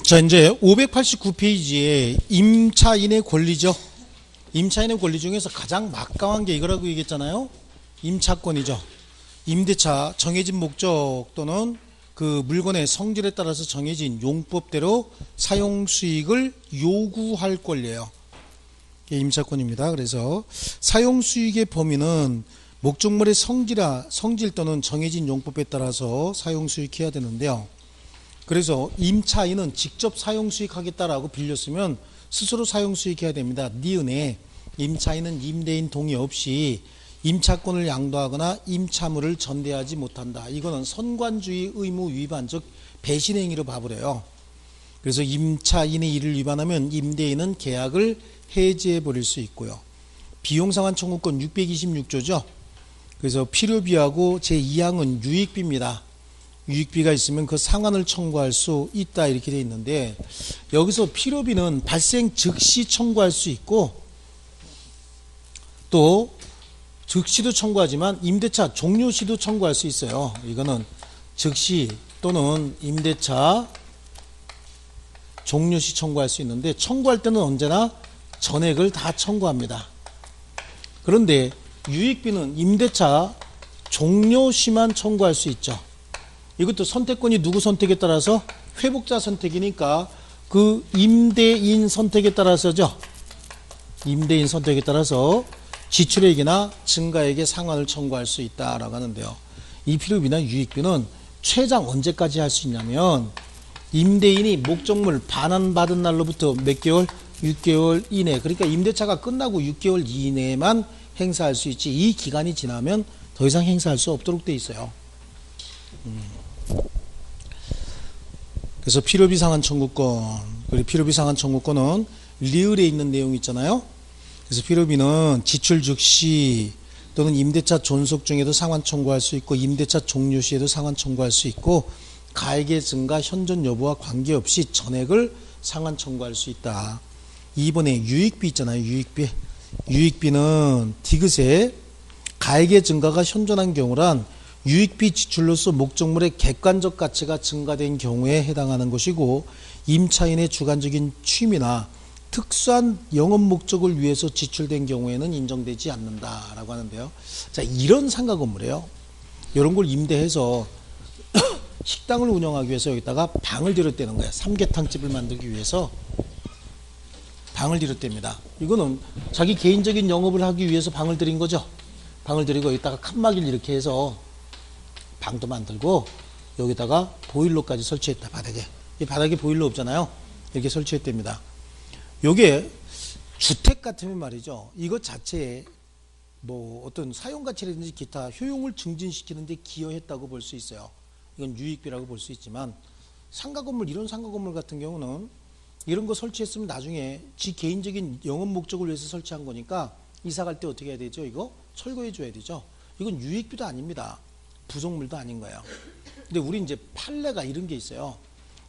자, 이제 589페이지에 임차인의 권리죠. 임차인의 권리 중에서 가장 막강한 게 이거라고 얘기했잖아요. 임차권이죠. 임대차 정해진 목적 또는 그 물건의 성질에 따라서 정해진 용법대로 사용 수익을 요구할 권리예요. 이게 임차권입니다. 그래서 사용 수익의 범위는 목적물의 성질 또는 정해진 용법에 따라서 사용 수익해야 되는데요. 그래서 임차인은 직접 사용 수익하겠다라고 빌렸으면 스스로 사용 수익해야 됩니다. 니은에 임차인은 임대인 동의 없이 임차권을 양도하거나 임차물을 전대하지 못한다. 이거는 선관주의 의무 위반, 즉 배신 행위로 봐버려요. 그래서 임차인의 이를 위반하면 임대인은 계약을 해지해 버릴 수 있고요. 비용상환 청구권 626조죠. 그래서 필요비하고 제2항은 유익비입니다. 유익비가 있으면 그 상환을 청구할 수 있다 이렇게 되어 있는데, 여기서 필요비는 발생 즉시 청구할 수 있고 또 즉시도 청구하지만 임대차 종료 시도 청구할 수 있어요. 이거는 즉시 또는 임대차 종료 시 청구할 수 있는데, 청구할 때는 언제나 전액을 다 청구합니다. 그런데 유익비는 임대차 종료 시만 청구할 수 있죠. 이것도 선택권이 누구 선택에 따라서? 회복자 선택이니까 그 임대인 선택에 따라서죠. 임대인 선택에 따라서 지출액이나 증가액의 상환을 청구할 수 있다라고 하는데요. 이 필요비나 유익비는 최장 언제까지 할 수 있냐면, 임대인이 목적물 반환받은 날로부터 몇 개월? 6개월 이내. 그러니까 임대차가 끝나고 6개월 이내만 행사할 수 있지, 이 기간이 지나면 더 이상 행사할 수 없도록 돼 있어요. 그래서 필요비 상환 청구권, 그리고 필요비 상환 청구권은 리을에 있는 내용 있잖아요. 그래서 필요비는 지출 즉시 또는 임대차 존속 중에도 상환 청구할 수 있고, 임대차 종료 시에도 상환 청구할 수 있고, 가액의 증가 현존 여부와 관계없이 전액을 상환 청구할 수 있다. 2번에 유익비 있잖아요. 유익비. 유익비는 디귿에 가액의 증가가 현존한 경우란 유익비 지출로서 목적물의 객관적 가치가 증가된 경우에 해당하는 것이고, 임차인의 주관적인 취미나 특수한 영업 목적을 위해서 지출된 경우에는 인정되지 않는다라고 하는데요. 자, 이런 상가 건물이에요. 이런 걸 임대해서 식당을 운영하기 위해서 여기다가 방을 들였다는 거예요. 삼계탕집을 만들기 위해서 방을 들였답니다. 이거는 자기 개인적인 영업을 하기 위해서 방을 들인 거죠. 방을 들이고 여기다가 칸막이를 이렇게 해서 방도 만들고 여기다가 보일러까지 설치했다. 바닥에. 이 바닥에 보일러 없잖아요. 이렇게 설치했답니다. 요게 주택 같으면 말이죠, 이것 자체에 뭐 어떤 사용가치라든지 기타 효용을 증진시키는 데 기여했다고 볼 수 있어요. 이건 유익비라고 볼 수 있지만, 상가건물, 이런 상가건물 같은 경우는 이런 거 설치했으면 나중에 지 개인적인 영업 목적을 위해서 설치한 거니까 이사 갈 때 어떻게 해야 되죠? 이거 철거해 줘야 되죠. 이건 유익비도 아닙니다. 부속물도 아닌 거예요. 근데 우리 이제 판례가 이런 게 있어요.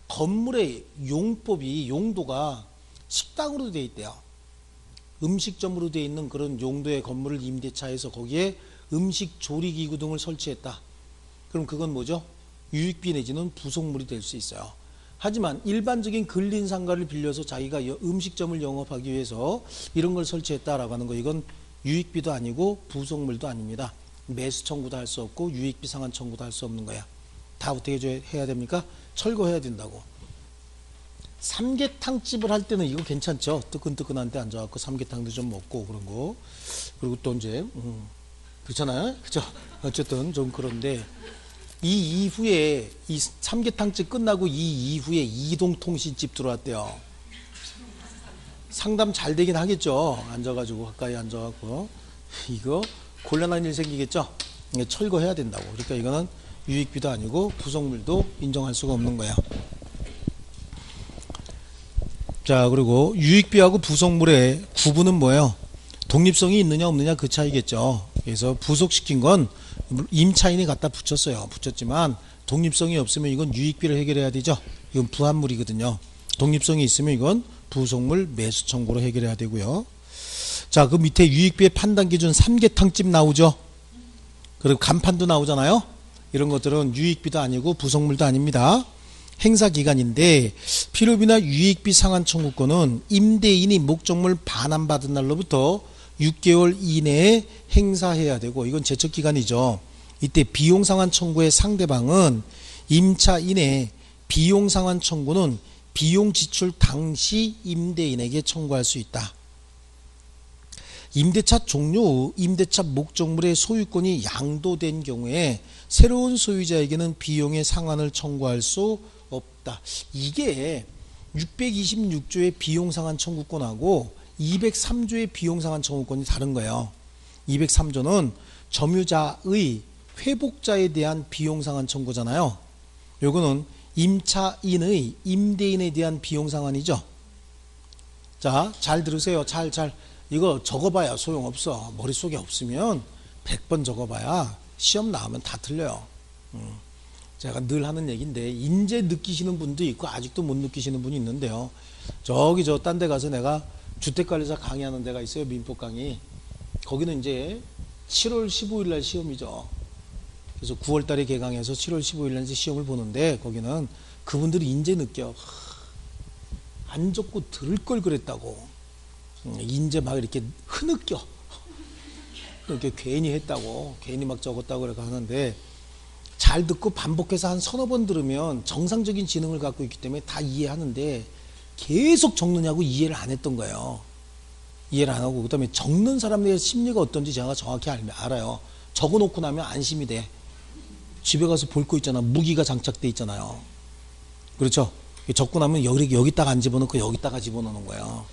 건물의 용법이, 용도가 식당으로 돼 있대요. 음식점으로 돼 있는 그런 용도의 건물을 임대차해서 거기에 음식 조리기구 등을 설치했다. 그럼 그건 뭐죠? 유익비 내지는 부속물이 될 수 있어요. 하지만 일반적인 근린상가를 빌려서 자기가 음식점을 영업하기 위해서 이런 걸 설치했다라고 하는 거, 이건 유익비도 아니고 부속물도 아닙니다. 매수 청구도 할 수 없고 유익비 상환 청구도 할 수 없는 거야. 다 어떻게 해야 됩니까? 철거해야 된다고. 삼계탕집을 할 때는 이거 괜찮죠. 뜨끈뜨끈한 데 앉아갖고 삼계탕도 좀 먹고 그런 거. 그리고 또 이제 그렇잖아요. 그죠? 어쨌든 좀 그런데, 이 이후에 이 삼계탕집 끝나고 이 이후에 이동통신집 들어왔대요. 상담 잘 되긴 하겠죠. 앉아가지고 가까이 앉아갖고 이거 곤란한 일 생기겠죠. 이게 철거해야 된다고. 그러니까 이거는 유익비도 아니고 부속물도 인정할 수가 없는 거야. 자, 그리고 유익비하고 부속물의 구분은 뭐예요? 독립성이 있느냐 없느냐 그 차이겠죠. 그래서 부속시킨 건 임차인이 갖다 붙였어요. 붙였지만 독립성이 없으면 이건 유익비를 해결해야 되죠. 이건 부합물이거든요. 독립성이 있으면 이건 부속물 매수 청구로 해결해야 되고요. 자, 그 밑에 유익비의 판단 기준 삼계탕집 나오죠. 그리고 간판도 나오잖아요. 이런 것들은 유익비도 아니고 부속물도 아닙니다. 행사기간인데 필요비나 유익비 상환 청구권은 임대인이 목적물 반환받은 날로부터 6개월 이내에 행사해야 되고, 이건 제척기간이죠. 이때 비용상환 청구의 상대방은 임차인의 비용상환 청구는 비용 지출 당시 임대인에게 청구할 수 있다. 임대차 종료 후 임대차 목적물의 소유권이 양도된 경우에 새로운 소유자에게는 비용의 상환을 청구할 수 없다. 이게 626조의 비용상환 청구권하고 203조의 비용상환 청구권이 다른 거예요. 203조는 점유자의 회복자에 대한 비용상환 청구잖아요. 요거는 임차인의 임대인에 대한 비용상환이죠. 자, 잘 들으세요. 잘. 이거 적어봐야 소용없어. 머릿속에 없으면 100번 적어봐야 시험 나오면 다 틀려요. 제가 늘 하는 얘기인데, 인제 느끼시는 분도 있고 아직도 못 느끼시는 분이 있는데요. 저기 저 딴 데 가서 내가 주택관리사 강의하는 데가 있어요. 민법 강의. 거기는 이제 7월 15일 날 시험이죠. 그래서 9월 달에 개강해서 7월 15일 날 이제 시험을 보는데, 거기는 그분들이 인제 느껴. 안 적고 들을 걸 그랬다고. 인제 막 이렇게 흐느껴. 이렇게 괜히 했다고, 괜히 막 적었다고 그렇게 하는데, 잘 듣고 반복해서 한 서너 번 들으면 정상적인 지능을 갖고 있기 때문에 다 이해하는데, 계속 적느냐고 이해를 안 했던 거예요. 이해를 안 하고, 그 다음에 적는 사람의 심리가 어떤지 제가 정확히 알아요. 적어놓고 나면 안심이 돼. 집에 가서 볼 거 있잖아. 무기가 장착돼 있잖아요. 그렇죠? 적고 나면 여기다가 안 집어넣고 여기다가 집어넣는 거예요.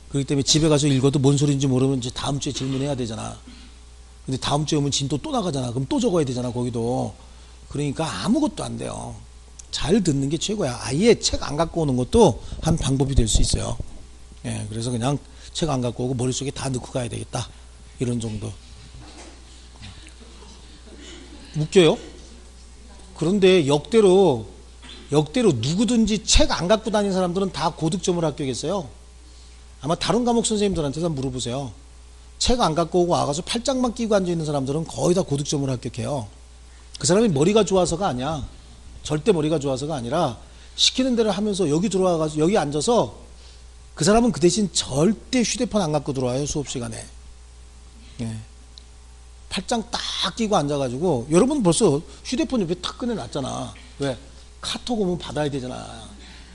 그렇기 때문에 집에 가서 읽어도 뭔 소리인지 모르면 이제 다음 주에 질문해야 되잖아. 근데 다음 주에 오면 진도 또 나가잖아. 그럼 또 적어야 되잖아, 거기도. 그러니까 아무것도 안 돼요. 잘 듣는 게 최고야. 아예 책 안 갖고 오는 것도 한 방법이 될 수 있어요. 예, 그래서 그냥 책 안 갖고 오고 머릿속에 다 넣고 가야 되겠다. 이런 정도. 웃겨요? 그런데 역대로 누구든지 책 안 갖고 다니는 사람들은 다 고득점을 합격했어요. 아마 다른 과목 선생님들한테도 물어보세요. 책 안 갖고 오고 와가지고 팔짱만 끼고 앉아있는 사람들은 거의 다 고득점을 합격해요. 그 사람이 머리가 좋아서가 아니야. 절대 머리가 좋아서가 아니라 시키는 대로 하면서 여기 들어와가지고 여기 앉아서, 그 사람은 그 대신 절대 휴대폰 안 갖고 들어와요, 수업 시간에. 예. 팔짱 딱 끼고 앉아가지고, 여러분 벌써 휴대폰 옆에 탁 꺼내놨잖아. 왜? 카톡 오면 받아야 되잖아.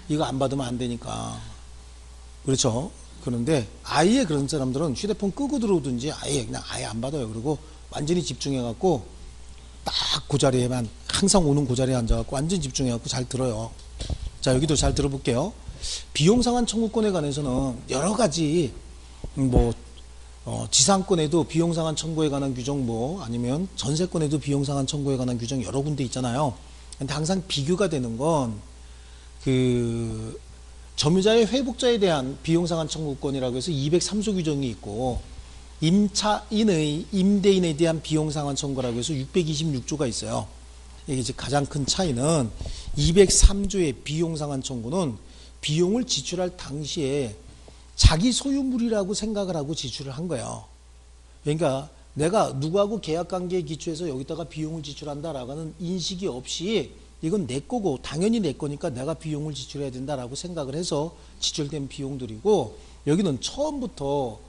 이거 안 받으면 안 되니까. 그렇죠? 그런데 아예 그런 사람들은 휴대폰 끄고 들어오든지 아예 그냥 아예 안 받아요. 그리고 완전히 집중해갖고 딱 그 자리에만, 항상 오는 그 자리에 앉아갖고 완전히 집중해갖고 잘 들어요. 자, 여기도 잘 들어볼게요. 비용상환 청구권에 관해서는 여러 가지, 지상권에도 비용상환 청구에 관한 규정, 아니면 전세권에도 비용상환 청구에 관한 규정 여러 군데 있잖아요. 근데 항상 비교가 되는 건, 점유자의 회복자에 대한 비용상환 청구권이라고 해서 203조 규정이 있고, 임차인의 임대인에 대한 비용상환 청구라고 해서 626조가 있어요. 이게 이제 가장 큰 차이는 203조의 비용상환 청구는 비용을 지출할 당시에 자기 소유물이라고 생각을 하고 지출을 한 거예요. 그러니까 내가 누구하고 계약관계에 기초해서 여기다가 비용을 지출한다라는 인식이 없이, 이건 내 거고 당연히 내 거니까 내가 비용을 지출해야 된다라고 생각을 해서 지출된 비용들이고, 여기는 처음부터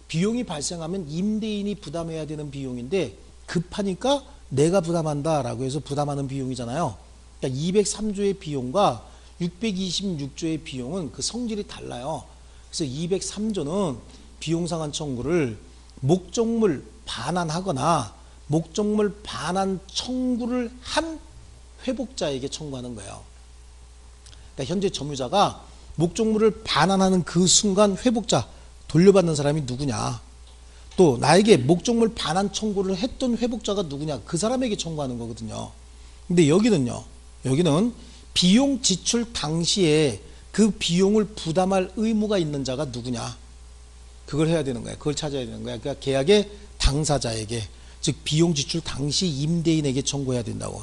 비용이 발생하면 임대인이 부담해야 되는 비용인데 급하니까 내가 부담한다라고 해서 부담하는 비용이잖아요. 그러니까 203조의 비용과 626조의 비용은 그 성질이 달라요. 그래서 203조는 비용상환 청구를 목적물 반환하거나 목적물 반환 청구를 한 회복자에게 청구하는 거예요. 그러니까 현재 점유자가 목적물을 반환하는 그 순간 회복자, 돌려받는 사람이 누구냐, 또 나에게 목적물 반환 청구를 했던 회복자가 누구냐, 그 사람에게 청구하는 거거든요. 근데 여기는 비용 지출 당시에 그 비용을 부담할 의무가 있는 자가 누구냐, 그걸 해야 되는 거야. 그걸 찾아야 되는 거야. 그러니까 계약의 당사자에게, 즉 비용 지출 당시 임대인에게 청구해야 된다고.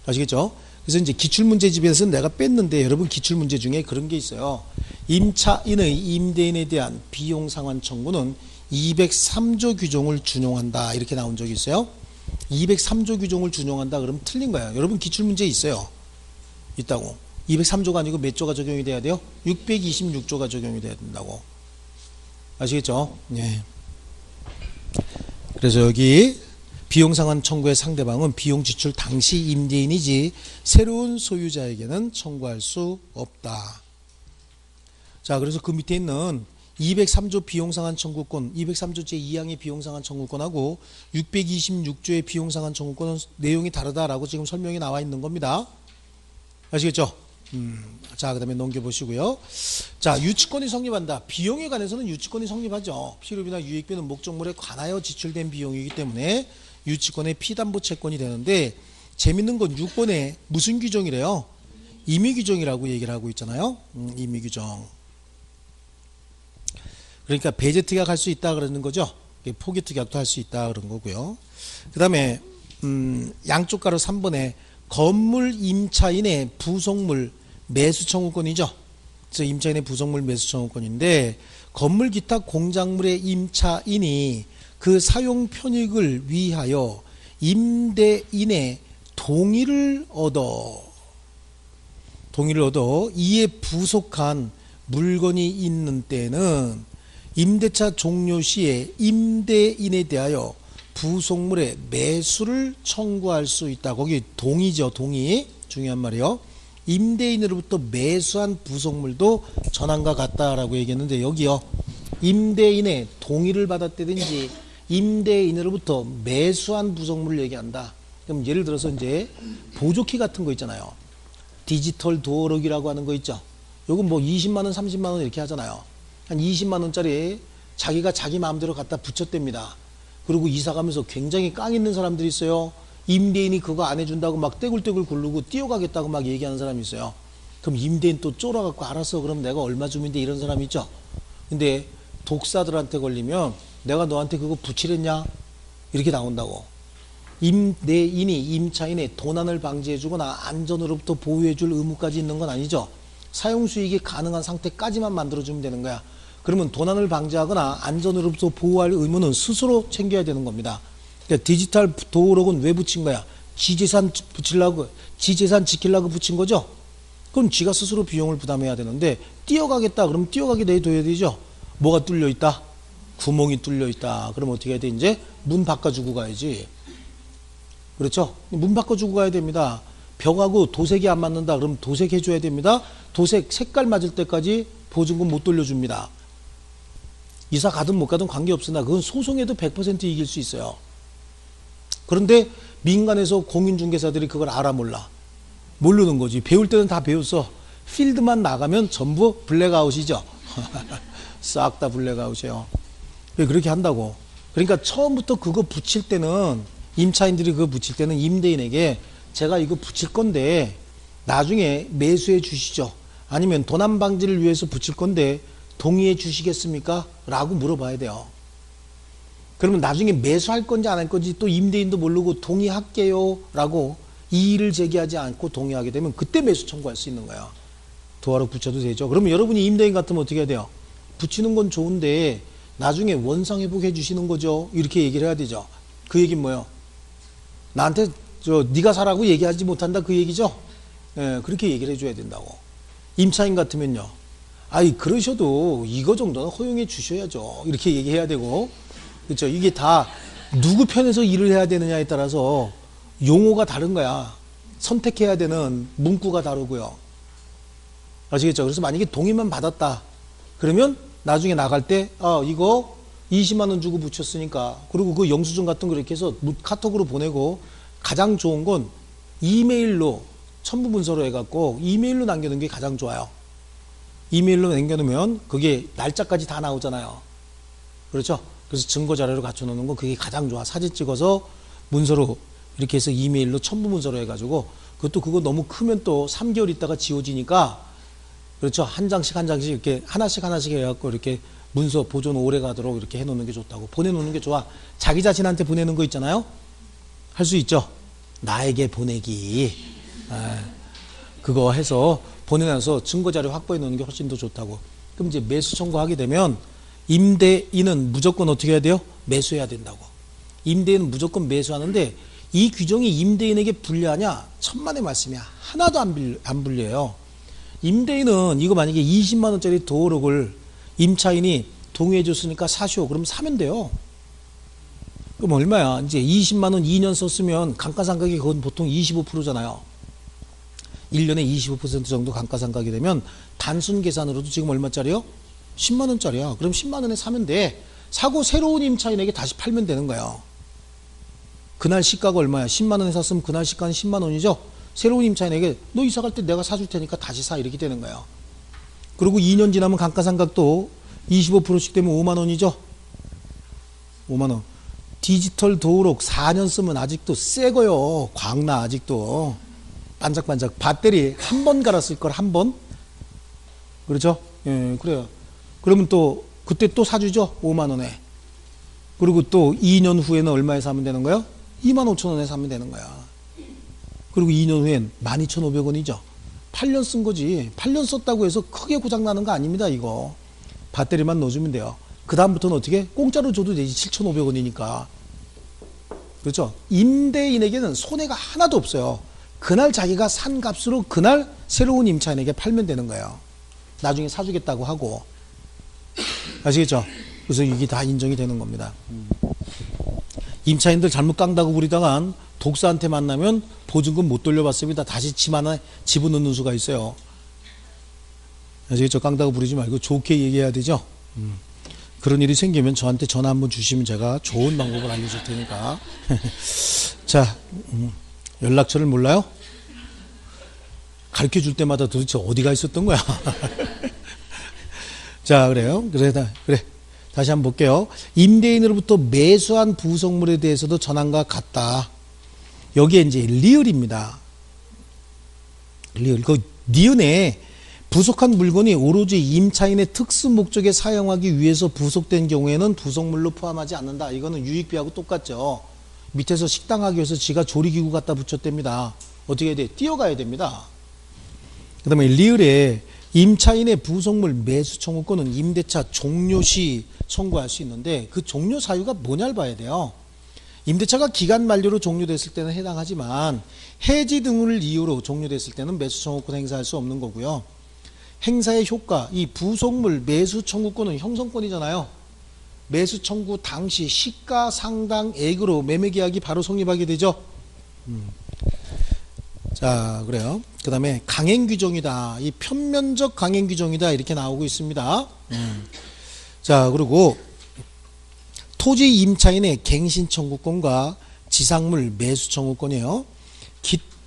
아시겠죠? 그래서 이제 기출문제집에서는 내가 뺐는데, 여러분 기출문제 중에 그런 게 있어요. 임차인의 임대인에 대한 비용상환 청구는 203조 규정을 준용한다, 이렇게 나온 적이 있어요. 203조 규정을 준용한다 그러면 틀린 거예요. 여러분 기출문제에 있어요. 있다고. 203조가 아니고 몇 조가 적용이 돼야 돼요? 626조가 적용이 돼야 된다고. 아시겠죠? 네. 그래서 여기 비용상환 청구의 상대방은 비용 지출 당시 임대인이지 새로운 소유자에게는 청구할 수 없다. 자, 그래서 그 밑에 있는 203조 비용상환 청구권, 203조 제2항의 비용상환 청구권하고 626조의 비용상환 청구권은 내용이 다르다라고 지금 설명이 나와 있는 겁니다. 아시겠죠? 자, 그 다음에 넘겨보시고요. 자, 유치권이 성립한다. 비용에 관해서는 유치권이 성립하죠. 필요비나 유익비는 목적물에 관하여 지출된 비용이기 때문에 유치권의 피담보 채권이 되는데, 재밌는 건 6번에 무슨 규정이래요? 임의규정이라고 얘기를 하고 있잖아요. 임의규정. 그러니까 배제 특약할 수 있다 그러는 거죠. 포기 특약도 할 수 있다 그런 거고요. 그 다음에 양쪽 가로 3번에 건물 임차인의 부속물 매수 청구권이죠. 그래서 임차인의 부속물 매수 청구권인데, 건물 기타 공작물의 임차인이 그 사용 편익을 위하여 임대인의 동의를 얻어 이에 부속한 물건이 있는 때는 임대차 종료 시에 임대인에 대하여 부속물의 매수를 청구할 수 있다. 거기 동의죠. 동의. 중요한 말이요. 임대인으로부터 매수한 부속물도 전환과 같다라고 얘기했는데, 여기요. 임대인의 동의를 받았다든지 임대인으로부터 매수한 부속물을 얘기한다. 그럼 예를 들어서 이제 보조키 같은 거 있잖아요. 디지털 도어록이라고 하는 거 있죠. 요건 뭐 20만원, 30만원 이렇게 하잖아요. 한 20만원짜리 자기가 자기 마음대로 갖다 붙였답니다. 그리고 이사 가면서 굉장히 깡 있는 사람들이 있어요. 임대인이 그거 안 해준다고 막 떼굴떼굴 굴르고 뛰어가겠다고 막 얘기하는 사람이 있어요. 그럼 임대인 또 쫄아갖고 알았어. 그럼 내가 얼마 주면 돼. 이런 사람이 있죠. 근데 독사들한테 걸리면 내가 너한테 그거 붙이랬냐? 이렇게 나온다고. 임대인이 임차인의 도난을 방지해주거나 안전으로부터 보호해줄 의무까지 있는 건 아니죠. 사용수익이 가능한 상태까지만 만들어주면 되는 거야. 그러면 도난을 방지하거나 안전으로부터 보호할 의무는 스스로 챙겨야 되는 겁니다. 그러니까 디지털 도어록은 왜 붙인 거야? 지재산 붙이려고, 지재산 지키려고 붙인 거죠? 그럼 지가 스스로 비용을 부담해야 되는데, 뛰어가겠다. 그럼 뛰어가게 내둬야 되죠? 뭐가 뚫려 있다? 구멍이 뚫려 있다. 그럼 어떻게 해야 돼? 이제 문 바꿔주고 가야지. 그렇죠? 문 바꿔주고 가야 됩니다. 벽하고 도색이 안 맞는다. 그럼 도색해줘야 됩니다. 도색 색깔 맞을 때까지 보증금 못 돌려줍니다. 이사 가든 못 가든 관계없으나 그건 소송해도 100% 이길 수 있어요. 그런데 민간에서 공인중개사들이 그걸 알아 몰라. 모르는 거지. 배울 때는 다 배웠어. 필드만 나가면 전부 블랙아웃이죠. 싹 다 블랙아웃이에요. 그렇게 한다고. 그러니까 처음부터 그거 붙일 때는, 임차인들이 그거 붙일 때는 임대인에게 제가 이거 붙일 건데 나중에 매수해 주시죠. 아니면 도난 방지를 위해서 붙일 건데 동의해 주시겠습니까? 라고 물어봐야 돼요. 그러면 나중에 매수할 건지 안 할 건지 또 임대인도 모르고 동의할게요 라고 이의를 제기하지 않고 동의하게 되면 그때 매수 청구할 수 있는 거야. 도어록 붙여도 되죠. 그러면 여러분이 임대인 같으면 어떻게 해야 돼요? 붙이는 건 좋은데 나중에 원상회복해 주시는 거죠. 이렇게 얘기를 해야 되죠. 그 얘기는 뭐예요? 나한테 네가 사라고 얘기하지 못한다 그 얘기죠. 예, 그렇게 얘기를 해줘야 된다고. 임차인 같으면요. 아이 그러셔도 이거 정도는 허용해 주셔야죠. 이렇게 얘기해야 되고. 그렇죠. 이게 다 누구 편에서 일을 해야 되느냐에 따라서 용어가 다른 거야. 선택해야 되는 문구가 다르고요. 아시겠죠? 그래서 만약에 동의만 받았다. 그러면 나중에 나갈 때 이거 20만 원 주고 붙였으니까, 그리고 그 영수증 같은 거 이렇게 해서 카톡으로 보내고, 가장 좋은 건 이메일로 첨부문서로 해갖고 이메일로 남겨놓는 게 가장 좋아요. 이메일로 남겨놓으면 그게 날짜까지 다 나오잖아요. 그렇죠? 그래서 증거자료로 갖춰놓는 건 그게 가장 좋아. 사진 찍어서 문서로 이렇게 해서 이메일로 첨부문서로 해가지고, 그것도 그거 너무 크면 또 3개월 있다가 지워지니까, 그렇죠? 한 장씩 한 장씩 이렇게 하나씩 해갖고 이렇게 문서 보존 오래 가도록 이렇게 해놓는 게 좋다고. 보내놓는 게 좋아. 자기 자신한테 보내는 거 있잖아요. 할 수 있죠. 나에게 보내기. 그거 해서 보내놔서 증거자료 확보해 놓는 게 훨씬 더 좋다고. 그럼 이제 매수 청구하게 되면 임대인은 무조건 어떻게 해야 돼요? 매수해야 된다고. 임대인은 무조건 매수하는데 이 규정이 임대인에게 불리하냐? 천만의 말씀이야. 하나도 안 불리해요. 임대인은 이거 만약에 20만 원짜리 도어록을 임차인이 동의해 줬으니까 사시오. 그럼 사면 돼요. 그럼 얼마야? 이제 20만 원 2년 썼으면 감가상각이 그건 보통 25%잖아요. 1년에 25% 정도 감가상각이 되면 단순 계산으로도 지금 얼마짜리요? 10만 원짜리야. 그럼 10만 원에 사면 돼. 사고 새로운 임차인에게 다시 팔면 되는 거예요. 그날 시가가 얼마야? 10만 원에 샀으면 그날 시가는 10만 원이죠. 새로운 임차인에게 너 이사 갈 때 내가 사줄 테니까 다시 사 이렇게 되는 거예요. 그리고 2년 지나면 감가상각도 25%씩 되면 5만 원이죠. 5만 원. 디지털 도어록 4년 쓰면 아직도 새 거요. 광나 아직도. 반짝반짝. 배터리 한 번 갈았을 걸 한 번. 그렇죠? 예, 그래요. 그러면 또 그때 또 사주죠. 5만 원에. 그리고 또 2년 후에는 얼마에 사면 되는 거예요? 2만 5천 원에 사면 되는 거야. 그리고 2년 후엔 12,500원이죠. 8년 쓴 거지. 8년 썼다고 해서 크게 고장나는 거 아닙니다. 이거. 배터리만 넣어주면 돼요. 그 다음부터는 어떻게? 공짜로 줘도 되지. 7,500원이니까. 그렇죠? 임대인에게는 손해가 하나도 없어요. 그날 자기가 산 값으로 그날 새로운 임차인에게 팔면 되는 거예요. 나중에 사주겠다고 하고. 아시겠죠? 그래서 이게 다 인정이 되는 겁니다. 임차인들 잘못 깡다고 부리다간 독사한테 만나면 보증금 못 돌려받습니다. 다시 집 안에 집어넣는 수가 있어요. 아시겠죠? 깡다고 부리지 말고 좋게 얘기해야 되죠? 그런 일이 생기면 저한테 전화 한번 주시면 제가 좋은 방법을 알려줄 테니까. 자, 연락처를 몰라요? 가르쳐 줄 때마다 도대체 어디가 있었던 거야? 자, 그래요. 그래. 다시 한번 볼게요. 임대인으로부터 매수한 부속물에 대해서도 전환과 같다. 여기에 이제 리을입니다. 리을. 그 니은에 부속한 물건이 오로지 임차인의 특수 목적에 사용하기 위해서 부속된 경우에는 부속물로 포함하지 않는다. 이거는 유익비하고 똑같죠. 밑에서 식당 하기 위해서 지가 조리기구 갖다 붙였답니다. 어떻게 해야 돼? 뛰어가야 됩니다. 그 다음에 리을에 임차인의 부속물 매수 청구권은 임대차 종료 시 청구할 수 있는데 그 종료 사유가 뭐냐를 봐야 돼요. 임대차가 기간 만료로 종료됐을 때는 해당하지만 해지 등을 이유로 종료됐을 때는 매수 청구권 행사할 수 없는 거고요. 행사의 효과, 이 부속물 매수 청구권은 형성권이잖아요. 매수 청구 당시 시가 상당액으로 매매 계약이 바로 성립하게 되죠. 자, 그래요. 그 다음에 강행 규정이다. 이 편면적 강행 규정이다. 이렇게 나오고 있습니다. 자, 그리고 토지 임차인의 갱신 청구권과 지상물 매수 청구권이에요.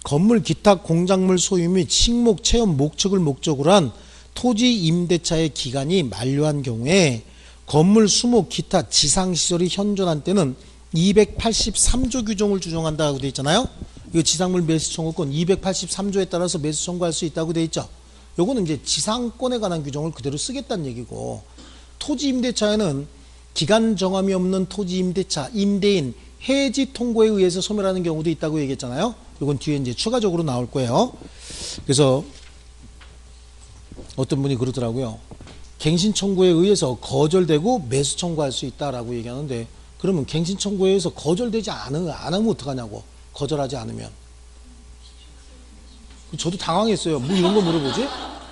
건물 기타 공작물 소유 및 식목 체험 목적을 목적으로 한 토지 임대차의 기간이 만료한 경우에 건물 수목 기타 지상시설이 현존한 때는 283조 규정을 준용한다고 되어 있잖아요. 이거 지상물 매수 청구권 283조에 따라서 매수 청구할 수 있다고 되어 있죠. 요거는 이제 지상권에 관한 규정을 그대로 쓰겠다는 얘기고, 토지 임대차에는 기간 정함이 없는 토지 임대차 임대인 해지 통고에 의해서 소멸하는 경우도 있다고 얘기했잖아요. 이건 뒤에 이제 추가적으로 나올 거예요. 그래서 어떤 분이 그러더라고요. 갱신 청구에 의해서 거절되고 매수 청구할 수 있다라고 얘기하는데, 그러면 갱신 청구에 의해서 거절되지 안 하면 어떡하냐고. 거절하지 않으면. 저도 당황했어요. 뭐 이런 거 물어보지?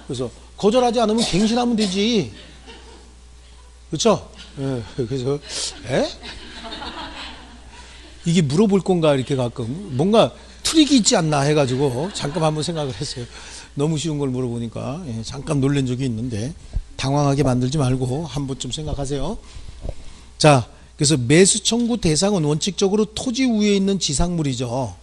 그래서 거절하지 않으면 갱신하면 되지. 그렇죠? 예, 그래서 이게 물어볼 건가 이렇게 가끔 뭔가 트릭이 있지 않나 해가지고 잠깐 한번 생각을 했어요. 너무 쉬운 걸 물어보니까 잠깐 놀란 적이 있는데 당황하게 만들지 말고 한 번쯤 생각하세요. 자, 그래서 매수 청구 대상은 원칙적으로 토지 위에 있는 지상물이죠.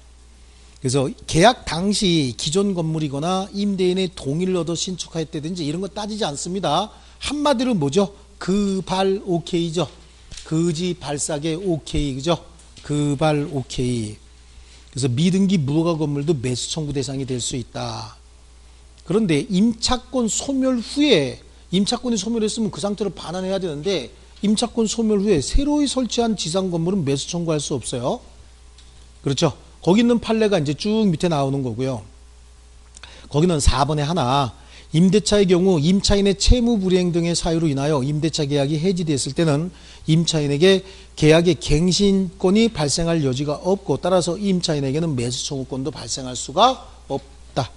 그래서 계약 당시 기존 건물이거나 임대인의 동의를 얻어 신축하였다든지 이런 거 따지지 않습니다. 한마디로 뭐죠? 그발 오케이죠. 그지 발사계 오케이, 그죠? 그발 오케이. 그래서 미등기 무허가 건물도 매수 청구 대상이 될 수 있다. 그런데 임차권 소멸 후에, 임차권이 소멸했으면 그 상태로 반환해야 되는데 임차권 소멸 후에 새로이 설치한 지상 건물은 매수 청구할 수 없어요. 그렇죠? 거기 있는 판례가 이제 쭉 밑에 나오는 거고요. 거기는 4번에 하나, 임대차의 경우 임차인의 채무 불이행 등의 사유로 인하여 임대차 계약이 해지됐을 때는 임차인에게 계약의 갱신권이 발생할 여지가 없고 따라서 임차인에게는 매수 청구권도 발생할 수가 없다.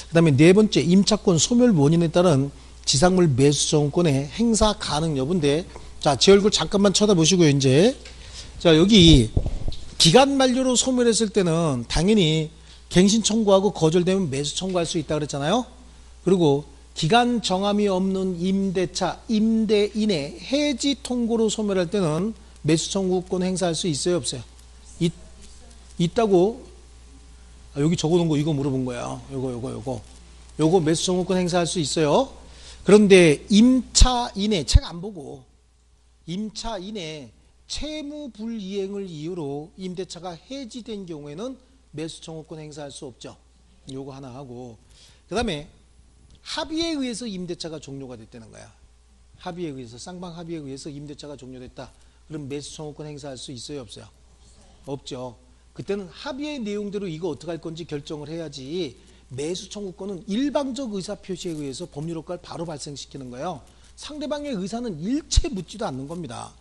그 다음에 네 번째, 임차권 소멸 원인에 따른 지상물 매수 청구권의 행사 가능 여부인데, 자, 제 얼굴 잠깐만 쳐다보시고요. 이제 자, 여기 기간 만료로 소멸했을 때는 당연히 갱신 청구하고 거절되면 매수 청구할 수 있다 그랬잖아요. 그리고 기간 정함이 없는 임대차, 임대인의 해지 통고로 소멸할 때는 매수 청구권 행사할 수 있어요, 없어요? 있다고. 여기 적어놓은 거 이거 물어본 거야. 요거 매수 청구권 행사할 수 있어요. 그런데 임차인의, 책 안 보고 임차인의 채무 불이행을 이유로 임대차가 해지된 경우에는 매수 청구권 행사할 수 없죠. 요거 하나 하고, 그 다음에 합의에 의해서 임대차가 종료가 됐다는 거야. 합의에 의해서, 쌍방 합의에 의해서 임대차가 종료됐다. 그럼 매수 청구권 행사할 수 있어요, 없어요? 없죠. 그때는 합의의 내용대로 이거 어떻게 할 건지 결정을 해야지, 매수 청구권은 일방적 의사 표시에 의해서 법률 효과를 바로 발생시키는 거예요. 상대방의 의사는 일체 묻지도 않는 겁니다.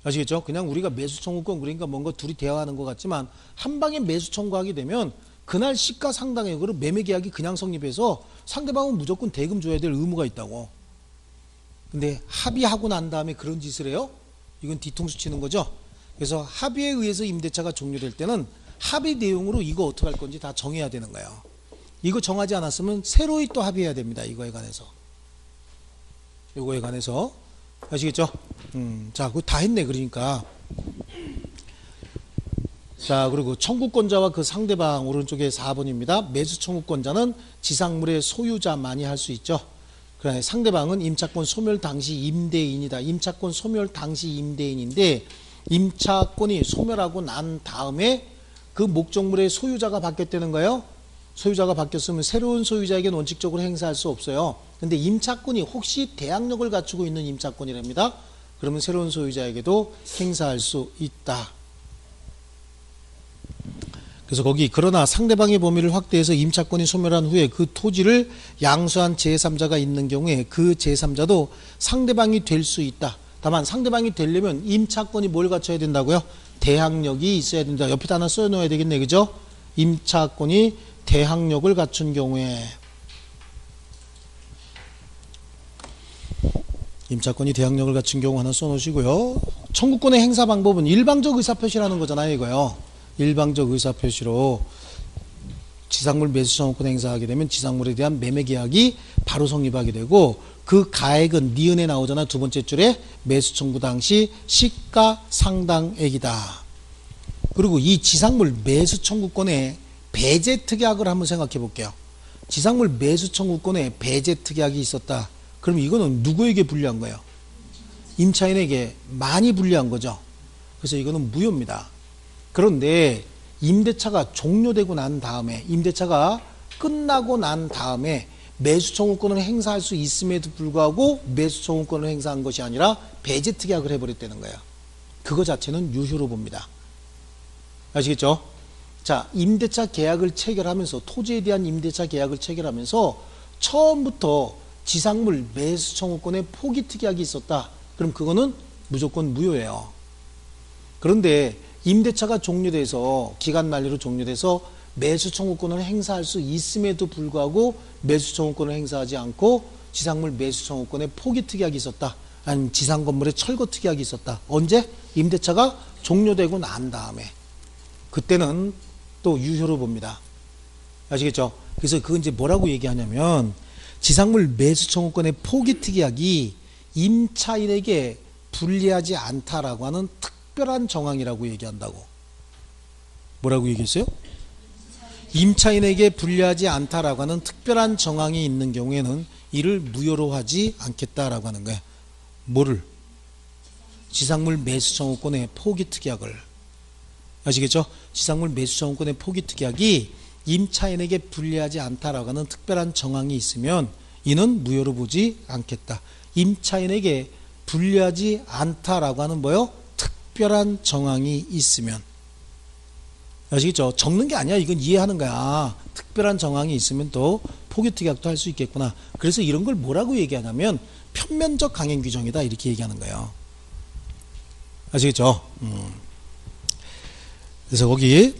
아시겠죠? 그냥 우리가 매수 청구권, 그러니까 뭔가 둘이 대화하는 것 같지만 한 방에 매수 청구하게 되면 그날 시가상당액으로 매매계약이 그냥 성립해서 상대방은 무조건 대금 줘야 될 의무가 있다고. 근데 합의하고 난 다음에 그런 짓을 해요? 이건 뒤통수 치는 거죠. 그래서 합의에 의해서 임대차가 종료될 때는 합의 내용으로 이거 어떻게 할 건지 다 정해야 되는 거예요. 이거 정하지 않았으면 새로이 또 합의해야 됩니다. 이거에 관해서. 이거에 관해서. 아시겠죠? 자, 그거 다 했네. 그러니까. 자, 그리고 청구권자와 그 상대방, 오른쪽에 4번입니다. 매수 청구권자는 지상물의 소유자만이 할 수 있죠. 그러나 상대방은 임차권 소멸 당시 임대인이다. 임차권 소멸 당시 임대인인데, 임차권이 소멸하고 난 다음에 그 목적물의 소유자가 바뀌었다는 거예요. 소유자가 바뀌었으면 새로운 소유자에게는 원칙적으로 행사할 수 없어요. 근데 임차권이 혹시 대항력을 갖추고 있는 임차권이랍니다. 그러면 새로운 소유자에게도 행사할 수 있다. 그래서 거기, 그러나 상대방의 범위를 확대해서 임차권이 소멸한 후에 그 토지를 양수한 제3자가 있는 경우에 그 제3자도 상대방이 될 수 있다. 다만 상대방이 되려면 임차권이 뭘 갖춰야 된다고요? 대항력이 있어야 된다. 옆에다 하나 써놓아야 되겠네. 그죠? 임차권이 대항력을 갖춘 경우에, 임차권이 대항력을 갖춘 경우 하나 써놓으시고요. 청구권의 행사 방법은 일방적 의사표시라는 거잖아요. 이거요. 일방적 의사표시로 지상물 매수 청구권 행사하게 되면 지상물에 대한 매매계약이 바로 성립하게 되고, 그 가액은 니은에 나오잖아. 두 번째 줄에 매수 청구 당시 시가상당액이다. 그리고 이 지상물 매수 청구권의 배제 특약을 한번 생각해 볼게요. 지상물 매수 청구권에 배제 특약이 있었다. 그럼 이거는 누구에게 불리한 거예요? 임차인에게 많이 불리한 거죠. 그래서 이거는 무효입니다. 그런데 임대차가 종료되고 난 다음에, 임대차가 끝나고 난 다음에 매수 청구권을 행사할 수 있음에도 불구하고 매수 청구권을 행사한 것이 아니라 배제 특약을 해버렸다는 거예요. 그거 자체는 유효로 봅니다. 아시겠죠? 자, 임대차 계약을 체결하면서, 토지에 대한 임대차 계약을 체결하면서 처음부터 지상물 매수 청구권에 포기 특약이 있었다. 그럼 그거는 무조건 무효예요. 그런데 임대차가 종료돼서, 기간 만료로 종료돼서 매수 청구권을 행사할 수 있음에도 불구하고 매수 청구권을 행사하지 않고 지상물 매수 청구권에 포기 특약이 있었다. 아니면 지상 건물에 철거 특약이 있었다. 언제? 임대차가 종료되고 난 다음에. 그때는 또 유효로 봅니다. 아시겠죠? 그래서 그건 이제 뭐라고 얘기하냐면, 지상물 매수 청구권의 포기 특약이 임차인에게 불리하지 않다라고 하는 특별한 정황이라고 얘기한다고. 뭐라고 얘기했어요? 임차인에게 불리하지 않다라고 하는 특별한 정황이 있는 경우에는 이를 무효로 하지 않겠다라고 하는 거야. 뭐를? 지상물 매수 청구권의 포기 특약을. 아시겠죠? 지상물 매수 청구권의 포기 특약이 임차인에게 불리하지 않다라고 하는 특별한 정황이 있으면 이는 무효로 보지 않겠다. 임차인에게 불리하지 않다라고 하는 뭐요? 특별한 정황이 있으면. 아시겠죠? 적는 게 아니야. 이건 이해하는 거야. 특별한 정황이 있으면 또 포기특약도 할 수 있겠구나. 그래서 이런 걸 뭐라고 얘기하냐면 편면적 강행 규정이다 이렇게 얘기하는 거예요. 아시겠죠? 그래서 거기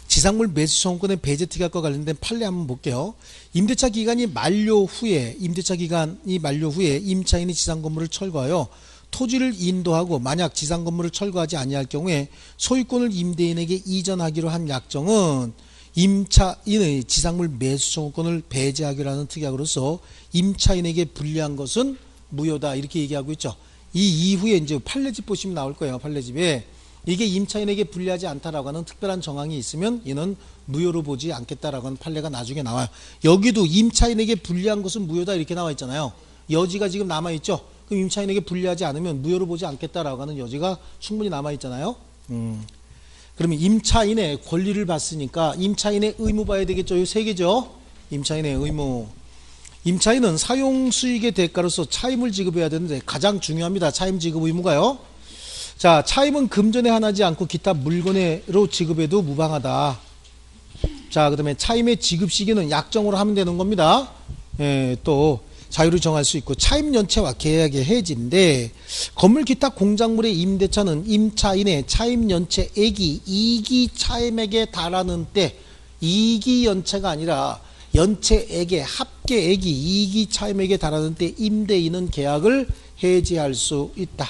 지상물 매수 청구권의 배제 특약과 관련된 판례 한번 볼게요. 임대차 기간이 만료 후에 임차인이 지상 건물을 철거하여 토지를 인도하고 만약 지상 건물을 철거하지 아니할 경우에 소유권을 임대인에게 이전하기로 한 약정은 임차인의 지상물 매수 청구권을 배제하기로 하는 특약으로서 임차인에게 불리한 것은 무효다 이렇게 얘기하고 있죠. 이 이후에 이제 판례집 보시면 나올 거예요. 판례집에 이게 임차인에게 불리하지 않다라고 하는 특별한 정황이 있으면 이는 무효로 보지 않겠다라고 하는 판례가 나중에 나와요. 여기도 임차인에게 불리한 것은 무효다 이렇게 나와 있잖아요. 여지가 지금 남아있죠. 그럼 임차인에게 불리하지 않으면 무효로 보지 않겠다라고 하는 여지가 충분히 남아있잖아요. 그러면 임차인의 권리를 봤으니까 임차인의 의무 봐야 되겠죠. 이 세 개죠. 임차인의 의무. 임차인은 사용 수익의 대가로서 차임을 지급해야 되는데 가장 중요합니다. 차임 지급 의무가요. 자, 차임은 금전에 한하지 않고 기타 물건으로 지급해도 무방하다. 자, 그 다음에 차임의 지급 시기는 약정으로 하면 되는 겁니다. 예, 또 자유를 정할 수 있고 차임 연체와 계약의 해지인데 건물 기타 공작물의 임대차는 임차인의 차임 연체액이 이기 차임액에 달하는 때 이기 연체가 아니라 연체액의 합계액이 이기 차임액에 달하는 때 임대인은 계약을 해지할 수 있다.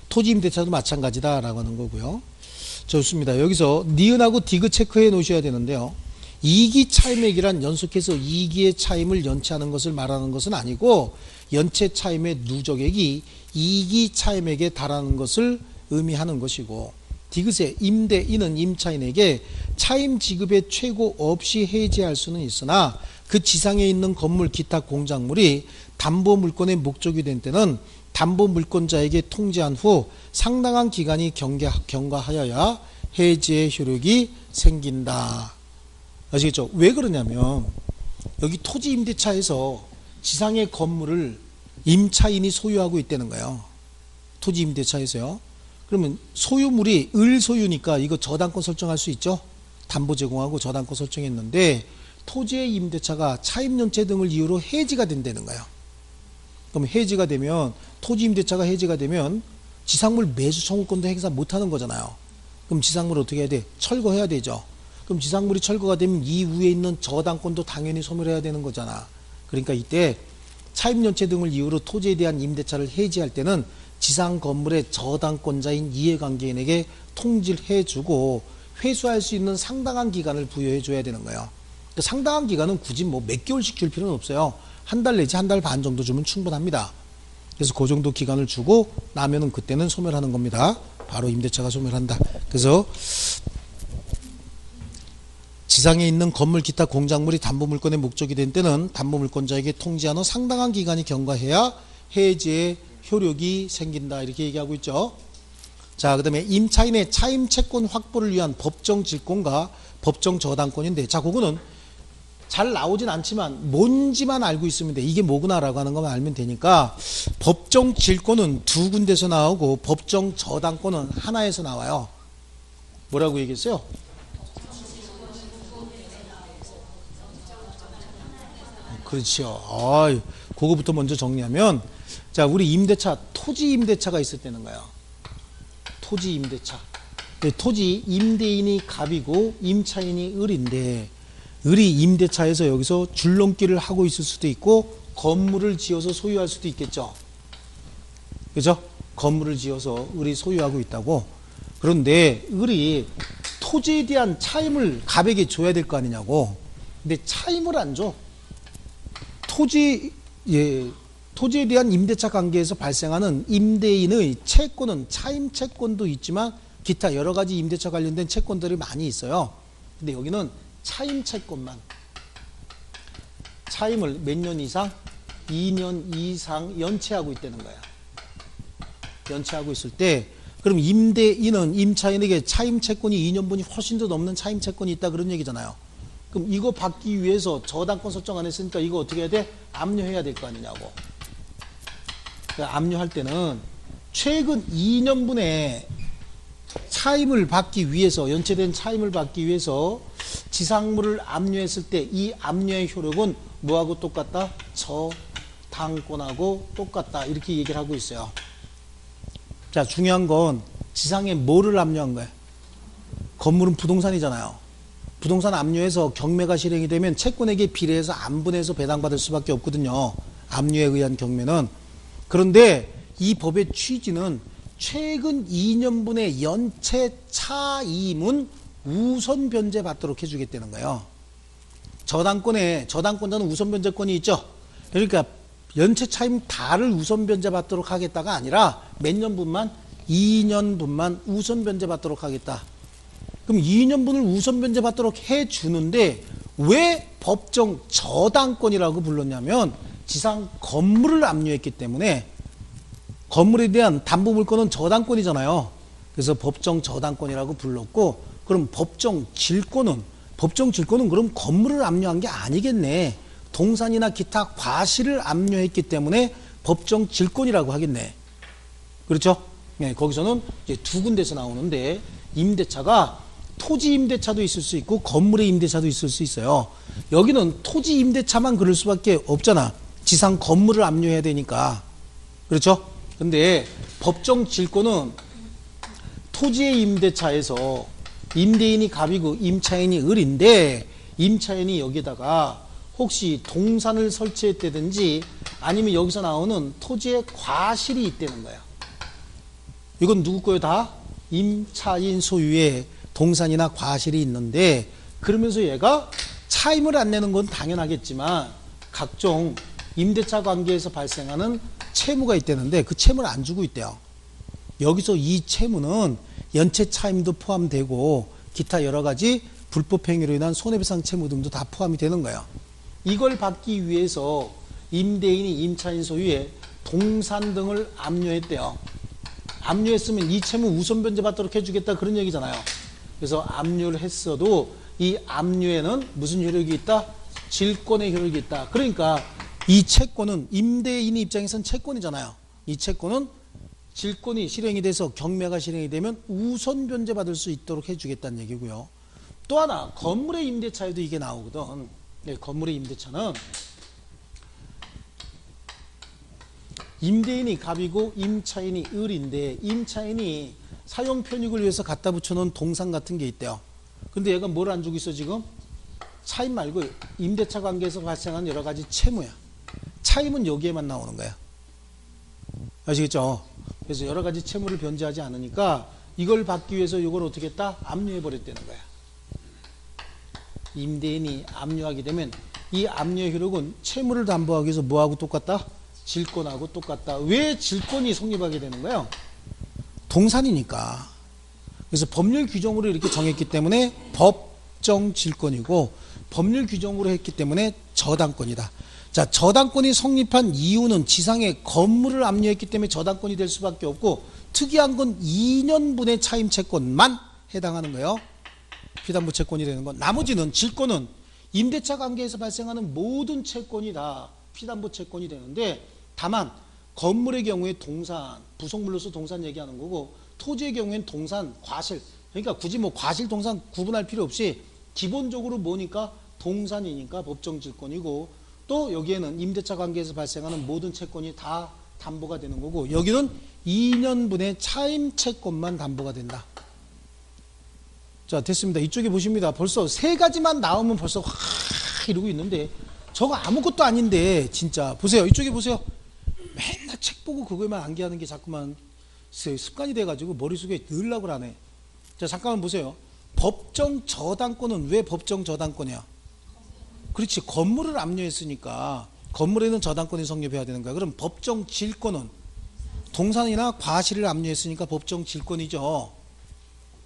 토지 임대차도 마찬가지다라고 하는 거고요. 좋습니다. 여기서 니은하고 디귿 체크해 놓으셔야 되는데요. 이기 차임액이란 연속해서 이기의 차임을 연체하는 것을 말하는 것은 아니고 연체 차임의 누적액이 이기 차임액에 달하는 것을 의미하는 것이고 디귿의 임대인은 임차인에게 차임 지급의 최고 없이 해지할 수는 있으나 그 지상에 있는 건물 기타 공작물이 담보물권의 목적이 된 때는 담보물권자에게 통지한 후 상당한 기간이 경과하여야 해지의 효력이 생긴다. 아시겠죠? 왜 그러냐면 여기 토지 임대차에서 지상의 건물을 임차인이 소유하고 있다는 거예요. 토지 임대차에서요. 그러면 소유물이 을소유니까 이거 저당권 설정할 수 있죠. 담보 제공하고 저당권 설정했는데 토지의 임대차가 차임연체 등을 이유로 해지가 된다는 거예요. 그럼 해지가 되면 토지 임대차가 해지가 되면 지상물 매수 청구권도 행사 못하는 거잖아요. 그럼 지상물을 어떻게 해야 돼? 철거해야 되죠. 그럼 지상물이 철거가 되면 이후에 있는 저당권도 당연히 소멸해야 되는 거잖아. 그러니까 이때 차임연체 등을 이유로 토지에 대한 임대차를 해지할 때는 지상 건물의 저당권자인 이해관계인에게 통지를 해주고 회수할 수 있는 상당한 기간을 부여해 줘야 되는 거예요. 그 상당한 기간은 굳이 뭐 몇 개월씩 줄 필요는 없어요. 한 달 내지 한 달 반 정도 주면 충분합니다. 그래서 그 정도 기간을 주고 나면은 그때는 소멸하는 겁니다. 바로 임대차가 소멸한다. 그래서 지상에 있는 건물 기타 공작물이 담보물권의 목적이 된 때는 담보물권자에게 통지한 후 상당한 기간이 경과해야 해지의 효력이 생긴다. 이렇게 얘기하고 있죠. 자, 그 다음에 임차인의 차임 채권 확보를 위한 법정 질권과 법정 저당권인데, 자, 그거는 잘 나오진 않지만 뭔지만 알고 있으면 돼. 이게 뭐구나라고 하는 것만 알면 되니까 법정 질권은 두 군데서 나오고 법정 저당권은 하나에서 나와요. 뭐라고 얘기했어요? 그렇죠. 그거부터 먼저 정리하면, 자, 우리 임대차, 토지 임대차가 있을 때는 거예요. 토지 임대차. 토지 임대인이 갑이고 임차인이 을인데, 을이 임대차에서 여기서 줄넘기를 하고 있을 수도 있고 건물을 지어서 소유할 수도 있겠죠. 그죠? 건물을 지어서 을이 소유하고 있다고. 그런데 을이 토지에 대한 차임을 갑에게 줘야 될 거 아니냐고. 근데 차임을 안 줘. 토지에 대한 임대차 관계에서 발생하는 임대인의 채권은 차임 채권도 있지만 기타 여러 가지 임대차 관련된 채권들이 많이 있어요. 근데 여기는 차임 채권만, 차임을 몇 년 이상? 2년 이상 연체하고 있다는 거야. 연체하고 있을 때, 그럼 임대인은 임차인에게 차임 채권이 2년분이 훨씬 더 넘는 차임 채권이 있다 그런 얘기잖아요. 그럼 이거 받기 위해서 저당권 설정 안 했으니까 이거 어떻게 해야 돼? 압류해야 될 거 아니냐고. 압류할 때는 최근 2년분의 차임을 받기 위해서, 연체된 차임을 받기 위해서 지상물을 압류했을 때 이 압류의 효력은 뭐하고 똑같다? 저당권하고 똑같다. 이렇게 얘기를 하고 있어요. 자, 중요한 건 지상에 뭐를 압류한 거예요? 건물은 부동산이잖아요. 부동산 압류해서 경매가 실행이 되면 채권에게 비례해서 안분해서 배당받을 수밖에 없거든요. 압류에 의한 경매는. 그런데 이 법의 취지는 최근 2년분의 연체 차임은 우선 변제받도록 해주겠다는 거예요. 저당권자는 우선 변제권이 있죠. 그러니까 연체 차임 다를 우선 변제받도록 하겠다가 아니라 몇 년분만? 2년분만 우선 변제받도록 하겠다. 그럼 2년분을 우선 변제받도록 해주는데 왜 법정 저당권이라고 불렀냐면 지상 건물을 압류했기 때문에 건물에 대한 담보물권은 저당권이잖아요. 그래서 법정 저당권이라고 불렀고, 그럼 법정 질권은 그럼 건물을 압류한 게 아니겠네. 동산이나 기타 과실을 압류했기 때문에 법정 질권이라고 하겠네. 그렇죠? 네, 거기서는 이제 두 군데서 나오는데 임대차가 토지 임대차도 있을 수 있고 건물의 임대차도 있을 수 있어요. 여기는 토지 임대차만 그럴 수밖에 없잖아. 지상 건물을 압류해야 되니까. 그렇죠? 근데 법정 질권은 토지의 임대차에서 임대인이 갑이고 임차인이 을인데 임차인이 여기다가 혹시 동산을 설치했다든지 아니면 여기서 나오는 토지의 과실이 있다는 거야. 이건 누구 거예요? 다 임차인 소유의 동산이나 과실이 있는데, 그러면서 얘가 차임을 안 내는 건 당연하겠지만 각종 임대차 관계에서 발생하는 채무가 있다는데 그 채무를 안 주고 있대요. 여기서 이 채무는 연체 차임도 포함되고 기타 여러 가지 불법 행위로 인한 손해배상 채무 등도 다 포함이 되는 거예요. 이걸 받기 위해서 임대인이 임차인 소유의 동산 등을 압류했대요. 압류했으면 이 채무 우선 변제받도록 해주겠다 그런 얘기잖아요. 그래서 압류를 했어도 이 압류에는 무슨 효력이 있다? 질권의 효력이 있다. 그러니까 이 채권은 임대인의 입장에서는 채권이잖아요. 이 채권은 질권이 실행이 돼서 경매가 실행이 되면 우선 변제받을 수 있도록 해주겠다는 얘기고요. 또 하나 건물의 임대차에도 이게 나오거든. 네, 건물의 임대차는 임대인이 갑이고 임차인이 을인데 임차인이 사용 편익을 위해서 갖다 붙여놓은 동산 같은 게 있대요. 근데 얘가 뭘 안 주고 있어 지금? 차임 말고 임대차 관계에서 발생한 여러 가지 채무야. 차임은 여기에만 나오는 거야. 아시겠죠? 그래서 여러 가지 채무를 변제하지 않으니까 이걸 받기 위해서 이걸 어떻게 했다? 압류해버렸다는 거야. 임대인이 압류하게 되면 이 압류의 효력은 채무를 담보하기 위해서 뭐하고 똑같다? 질권하고 똑같다. 왜 질권이 성립하게 되는 거예요? 동산이니까. 그래서 법률 규정으로 이렇게 정했기 때문에 법정 질권이고 법률 규정으로 했기 때문에 저당권이다. 자, 저당권이 성립한 이유는 지상에 건물을 압류했기 때문에 저당권이 될 수밖에 없고 특이한 건 2년분의 차임 채권만 해당하는 거예요. 피담보 채권이 되는 건. 나머지는 질권은 임대차 관계에서 발생하는 모든 채권이 다 피담보 채권이 되는데 다만 건물의 경우에 동산, 부속물로서 동산 얘기하는 거고 토지의 경우에는 동산, 과실. 그러니까 굳이 뭐 과실, 동산 구분할 필요 없이 기본적으로 뭐니까 동산이니까 법정 질권이고 또 여기에는 임대차 관계에서 발생하는 모든 채권이 다 담보가 되는 거고 여기는 2년분의 차임 채권만 담보가 된다. 자, 됐습니다. 이쪽에 보십니다. 벌써 세 가지만 나오면 벌써 확 이러고 있는데 저거 아무것도 아닌데 진짜 보세요. 이쪽에 보세요. 맨날 책 보고 그거에만 암기하는 게 자꾸만 습관이 돼가지고 머릿속에 넣으려고 하네. 자, 잠깐만 보세요. 법정 저당권은 왜 법정 저당권이야? 그렇지. 건물을 압류했으니까 건물에는 저당권이 성립해야 되는 거야. 그럼 법정 질권은 동산이나 과실을 압류했으니까 법정 질권이죠.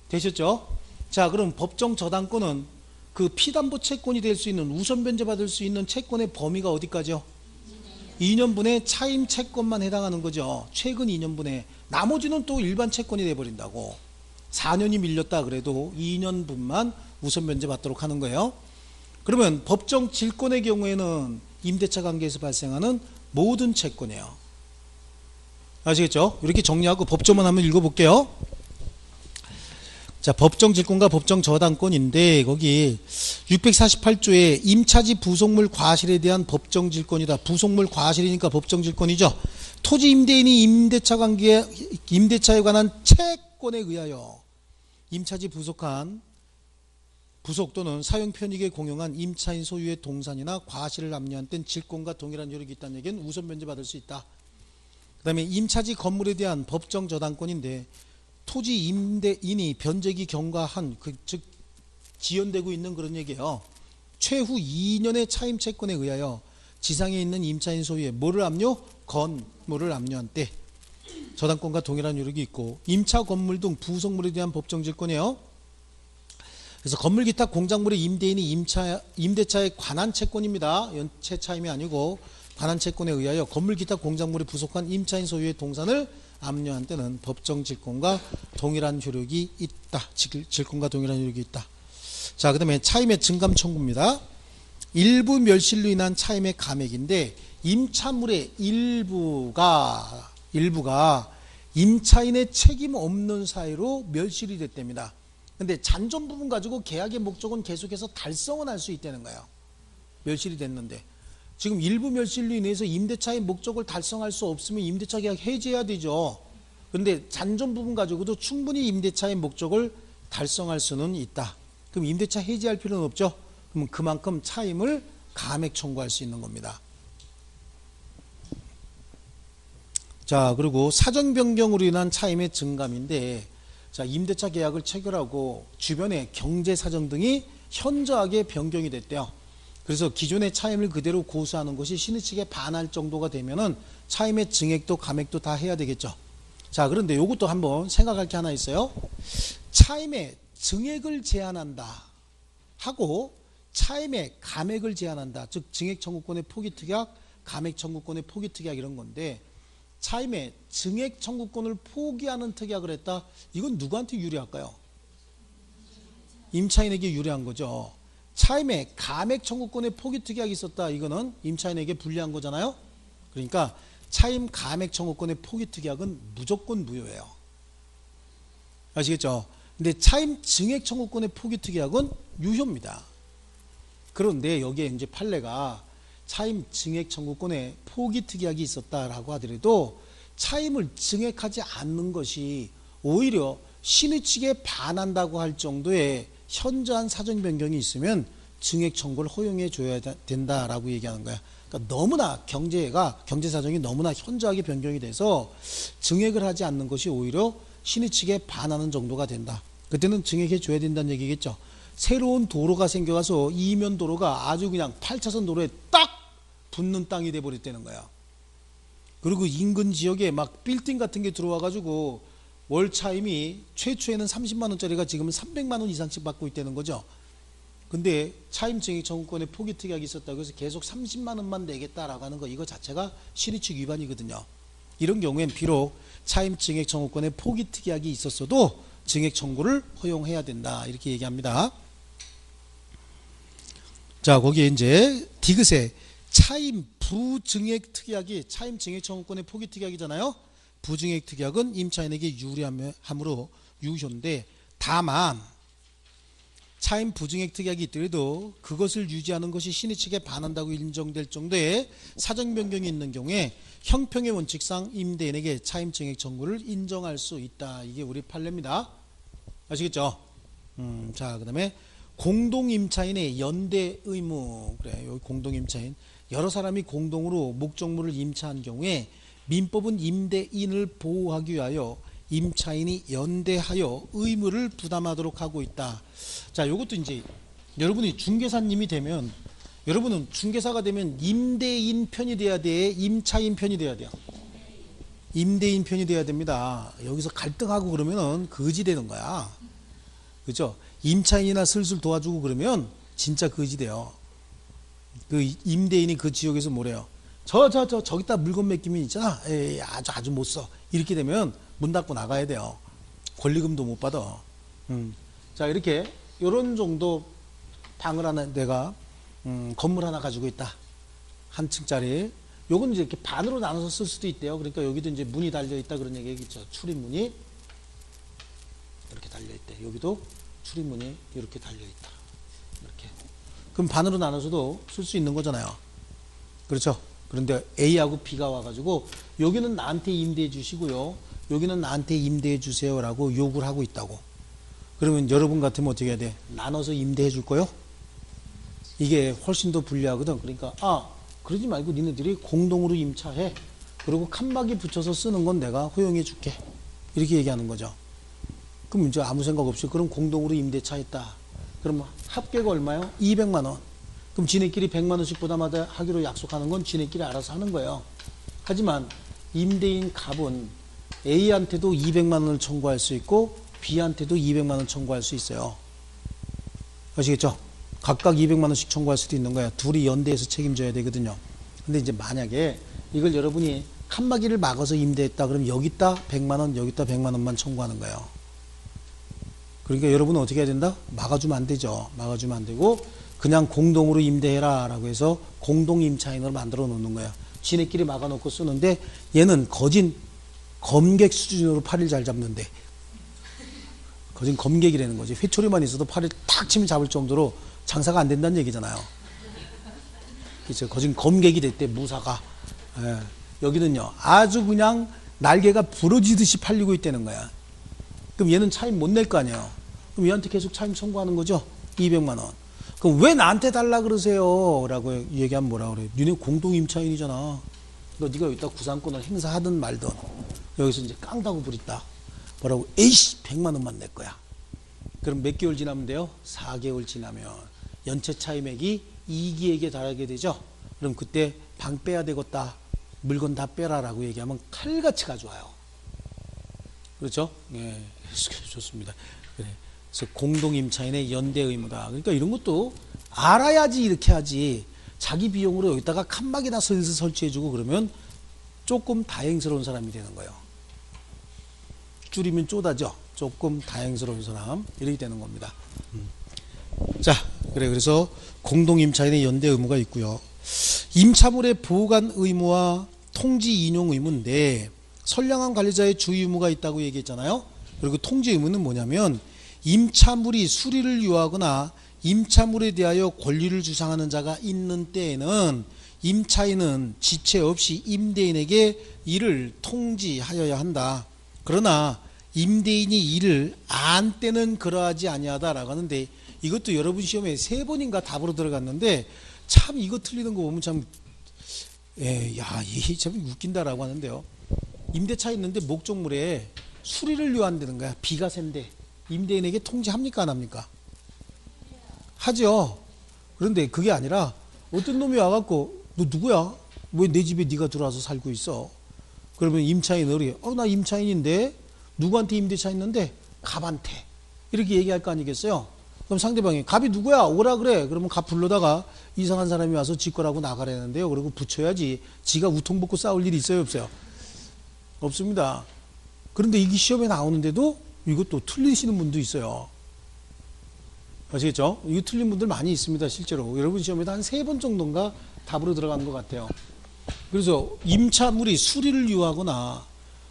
되셨죠? 자, 그럼 법정 저당권은 그 피담보 채권이 될 수 있는 우선 변제받을 수 있는 채권의 범위가 어디까지요? 2년분의 차임 채권만 해당하는 거죠. 최근 2년분의 나머지는 또 일반 채권이 돼버린다고. 4년이 밀렸다 그래도 2년분만 우선 변제받도록 하는 거예요. 그러면 법정 질권의 경우에는 임대차 관계에서 발생하는 모든 채권이에요. 아시겠죠? 이렇게 정리하고 법조문 한번 읽어볼게요. 자, 법정질권과 법정저당권인데 거기 648조에 임차지 부속물 과실에 대한 법정질권이다. 부속물 과실이니까 법정질권이죠. 토지 임대인이 임대차 관계에 임대차에 관한 채권에 의하여 임차지 부속 또는 사용 편익에 공용한 임차인 소유의 동산이나 과실을 압류한 때는 질권과 동일한 효력이 있다는 얘기는 우선 면제받을 수 있다. 그 다음에 임차지 건물에 대한 법정저당권인데 토지 임대인이 변제기 경과한 즉 지연되고 있는 그런 얘기예요. 최후 2년의 차임 채권에 의하여 지상에 있는 임차인 소유에 뭐를 압류? 건물을 압류한 때 저당권과 동일한 효력이 있고 임차 건물 등 부속물에 대한 법정질권이에요. 그래서 건물 기타 공작물의 임대인이 임대차에 관한 채권입니다. 연체 차임이 아니고 관한 채권에 의하여 건물 기타 공작물에 부속한 임차인 소유의 동산을 압류한 때는 법정질권과 동일한 효력이 있다. 질권과 동일한 효력이 있다. 자, 그 다음에 차임의 증감 청구입니다. 일부 멸실로 인한 차임의 감액인데 임차물의 일부가 임차인의 책임 없는 사유로 멸실이 됐답니다. 근데 잔존 부분 가지고 계약의 목적은 계속해서 달성은 할 수 있다는 거예요. 멸실이 됐는데 지금 일부 멸실로 인해서 임대차의 목적을 달성할 수 없으면 임대차 계약 해지해야 되죠. 그런데 잔존 부분 가지고도 충분히 임대차의 목적을 달성할 수는 있다. 그럼 임대차 해지할 필요는 없죠. 그럼 그만큼 차임을 감액 청구할 수 있는 겁니다. 자, 그리고 사정 변경으로 인한 차임의 증감인데 자, 임대차 계약을 체결하고 주변의 경제 사정 등이 현저하게 변경이 됐대요. 그래서 기존의 차임을 그대로 고수하는 것이 신의 측에 반할 정도가 되면은 차임의 증액도 감액도 다 해야 되겠죠. 자, 그런데 이것도 한번 생각할 게 하나 있어요. 차임의 증액을 제한한다 하고 차임의 감액을 제한한다. 즉 증액 청구권의 포기 특약, 감액 청구권의 포기 특약 이런 건데 차임의 증액 청구권을 포기하는 특약을 했다. 이건 누구한테 유리할까요? 임차인에게 유리한 거죠. 차임의 감액 청구권의 포기 특약이 있었다. 이거는 임차인에게 불리한 거잖아요. 그러니까 차임 감액 청구권의 포기 특약은 무조건 무효예요. 아시겠죠? 근데 차임 증액 청구권의 포기 특약은 유효입니다. 그런데 여기에 이제 판례가 차임 증액 청구권에 포기 특약이 있었다라고 하더라도 차임을 증액하지 않는 것이 오히려 신의 측에 반한다고 할 정도의 현저한 사정 변경이 있으면 증액 청구를 허용해 줘야 된다라고 얘기하는 거야. 그러니까 너무나 경제 사정이 너무나 현저하게 변경이 돼서 증액을 하지 않는 것이 오히려 신의 측에 반하는 정도가 된다. 그때는 증액해 줘야 된다는 얘기겠죠. 새로운 도로가 생겨가서 이면 도로가 아주 그냥 8차선 도로에 딱 붙는 땅이 돼버렸다는 거야. 그리고 인근 지역에 막 빌딩 같은 게 들어와가지고 월 차임이 최초에는 30만 원짜리가 지금은 300만 원 이상씩 받고 있다는 거죠. 근데 차임 증액 청구권에 포기 특약이 있었다고 해서 계속 30만 원만 내겠다라고 하는 거 이거 자체가 실의측 위반이거든요. 이런 경우엔 비록 차임 증액 청구권에 포기 특약이 있었어도 증액 청구를 허용해야 된다. 이렇게 얘기합니다. 자, 거기에 이제 디귿에 차임 부증액 특약이 차임 증액 청구권의 포기 특약이잖아요. 부증액 특약은 임차인에게 유리함으로 유효인데 다만 차임 부증액 특약이 있더라도 그것을 유지하는 것이 신의 측에 반한다고 인정될 정도의 사정 변경이 있는 경우에 형평의 원칙상 임대인에게 차임 증액 청구를 인정할 수 있다. 이게 우리 판례입니다. 아시겠죠? 자, 그 다음에 공동임차인의 연대 의무. 그래, 여기 공동임차인. 여러 사람이 공동으로 목적물을 임차한 경우에 민법은 임대인을 보호하기 위하여 임차인이 연대하여 의무를 부담하도록 하고 있다. 자, 요것도 이제 여러분이 중개사님이 되면 여러분은 중개사가 되면 임대인 편이 돼야 돼? 임차인 편이 돼야 돼요? 임대인 편이 돼야 됩니다. 여기서 갈등하고 그러면은 거지 되는 거야. 그죠? 임차인이나 슬슬 도와주고 그러면 진짜 거지 돼요. 그 임대인이 그 지역에서 뭐래요? 저기다 물건 맡기면 있잖아. 에이, 아주 못 써. 이렇게 되면 문 닫고 나가야 돼요. 권리금도 못 받아. 자, 이렇게 요런 정도 방을 하나 내가 건물 하나 가지고 있다. 한 층짜리. 요건 이제 이렇게 반으로 나눠서 쓸 수도 있대요. 그러니까 여기도 이제 문이 달려 있다 그런 얘기겠죠. 출입문이 이렇게 달려있대. 여기도 출입문이 이렇게 달려있다. 이렇게. 그럼 반으로 나눠서도 쓸 수 있는 거잖아요. 그렇죠? 그런데 A하고 B가 와가지고 여기는 나한테 임대해 주시고요. 여기는 나한테 임대해 주세요라고 요구를 하고 있다고. 그러면 여러분 같으면 어떻게 해야 돼? 나눠서 임대해 줄 거요? 이게 훨씬 더 불리하거든. 그러니까 그러지 말고 니네들이 공동으로 임차해. 그리고 칸막이 붙여서 쓰는 건 내가 허용해 줄게. 이렇게 얘기하는 거죠. 그럼 이제 아무 생각 없이 그럼 공동으로 임대차 했다. 그럼 합계가 얼마요? 200만 원. 그럼 지네끼리 100만 원씩 부담하다 하기로 약속하는 건 지네끼리 알아서 하는 거예요. 하지만 임대인 갑은 A한테도 200만 원을 청구할 수 있고 B한테도 200만 원 청구할 수 있어요. 아시겠죠? 각각 200만 원씩 청구할 수도 있는 거예요. 둘이 연대해서 책임져야 되거든요. 근데 이제 만약에 이걸 여러분이 칸막이를 막아서 임대했다 그러면 여기다 100만 원, 여기다 100만 원만 청구하는 거예요. 그러니까 여러분은 어떻게 해야 된다? 막아주면 안 되죠. 막아주면 안 되고 그냥 공동으로 임대해라 라고 해서 공동임차인으로 만들어 놓는 거야. 지네끼리 막아놓고 쓰는데 얘는 거진 검객 수준으로 팔을 잘 잡는데 거진 검객이라는 거지. 회초리만 있어도 팔을 탁 치면 잡을 정도로 장사가 안 된다는 얘기잖아요. 그렇죠. 거진 검객이 됐대 무사가. 예. 여기는요 아주 그냥 날개가 부러지듯이 팔리고 있다는 거야. 그럼 얘는 차임 못 낼 거 아니에요. 그럼 얘한테 계속 차임 청구하는 거죠. 200만 원. 그럼 왜 나한테 달라 그러세요? 라고 얘기하면 뭐라 그래요? 니네 공동임차인이잖아. 네가 여기다 구상권을 행사하든 말든 여기서 이제 깡다고 부렸다. 뭐라고? 에이씨 100만 원만 낼 거야. 그럼 몇 개월 지나면 돼요? 4개월 지나면 연체 차임액이 2기에게 달하게 되죠. 그럼 그때 방 빼야 되겠다. 물건 다 빼라라고 얘기하면 칼같이 가져와요. 그렇죠? 예, 좋습니다. 그래. 그래서 공동임차인의 연대 의무다. 그러니까 이런 것도 알아야지 이렇게 하지. 자기 비용으로 여기다가 칸막이나 슬슬 설치해주고 그러면 조금 다행스러운 사람이 되는 거예요. 줄이면 쪼다죠. 조금 다행스러운 사람 이렇게 되는 겁니다. 자, 그래서 공동임차인의 연대 의무가 있고요. 임차물의 보관 의무와 통지 인용 의무인데 선량한 관리자의 주의 의무가 있다고 얘기했잖아요. 그리고 통지 의무는 뭐냐면 임차물이 수리를 요하거나 임차물에 대하여 권리를 주장하는 자가 있는 때에는 임차인은 지체 없이 임대인에게 이를 통지하여야 한다. 그러나 임대인이 이를 안 때는 그러하지 아니하다라고 하는데 이것도 여러분 시험에 3번인가 답으로 들어갔는데 참 이거 틀리는 거 보면 참 이게 참 웃긴다라고 하는데요. 임대차 있는데 목적물에 수리를 요한다는 거야. 비가 샌데 임대인에게 통지합니까 안 합니까? 하죠. 그런데 그게 아니라 어떤 놈이 와갖고 너 누구야? 왜 내 집에 네가 들어와서 살고 있어? 그러면 임차인이 나 임차인인데 누구한테 임대차 있는데? 갑한테. 이렇게 얘기할 거 아니겠어요? 그럼 상대방이 갑이 누구야? 오라 그래. 그러면 갑 불러다가 이상한 사람이 와서 지 거라고 나가라는데요. 그리고 붙여야지. 지가 우통 벗고 싸울 일이 있어요 없어요? 없습니다. 그런데 이게 시험에 나오는데도 이것도 틀리시는 분도 있어요. 아시겠죠? 이거 틀린 분들 많이 있습니다. 실제로 여러분 시험에도 한 3번 정도인가 답으로 들어가는 것 같아요. 그래서 임차물이 수리를 요하거나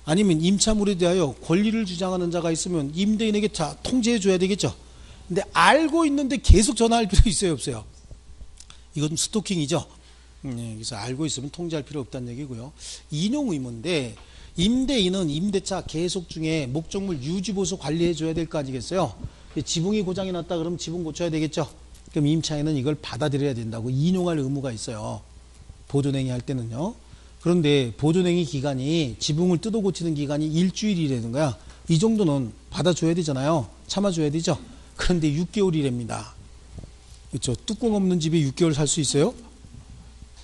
아니면 임차물에 대하여 권리를 주장하는 자가 있으면 임대인에게 다 통지해 줘야 되겠죠. 근데 알고 있는데 계속 전화할 필요 있어요 없어요? 이건 스토킹이죠. 그래서 알고 있으면 통지할 필요 없다는 얘기고요. 인용 의무인데 임대인은 임대차 계속 중에 목적물 유지 보수 관리해 줘야 될 거 아니겠어요? 지붕이 고장이 났다 그러면 지붕 고쳐야 되겠죠. 그럼 임차인은 이걸 받아들여야 된다고 인용할 의무가 있어요. 보존행위 할 때는요. 그런데 보존행위 기간이 지붕을 뜯어 고치는 기간이 일주일이라는 거야. 이 정도는 받아줘야 되잖아요. 참아줘야 되죠. 그런데 6개월이랍니다. 그렇죠. 뚜껑 없는 집에 6개월 살 수 있어요?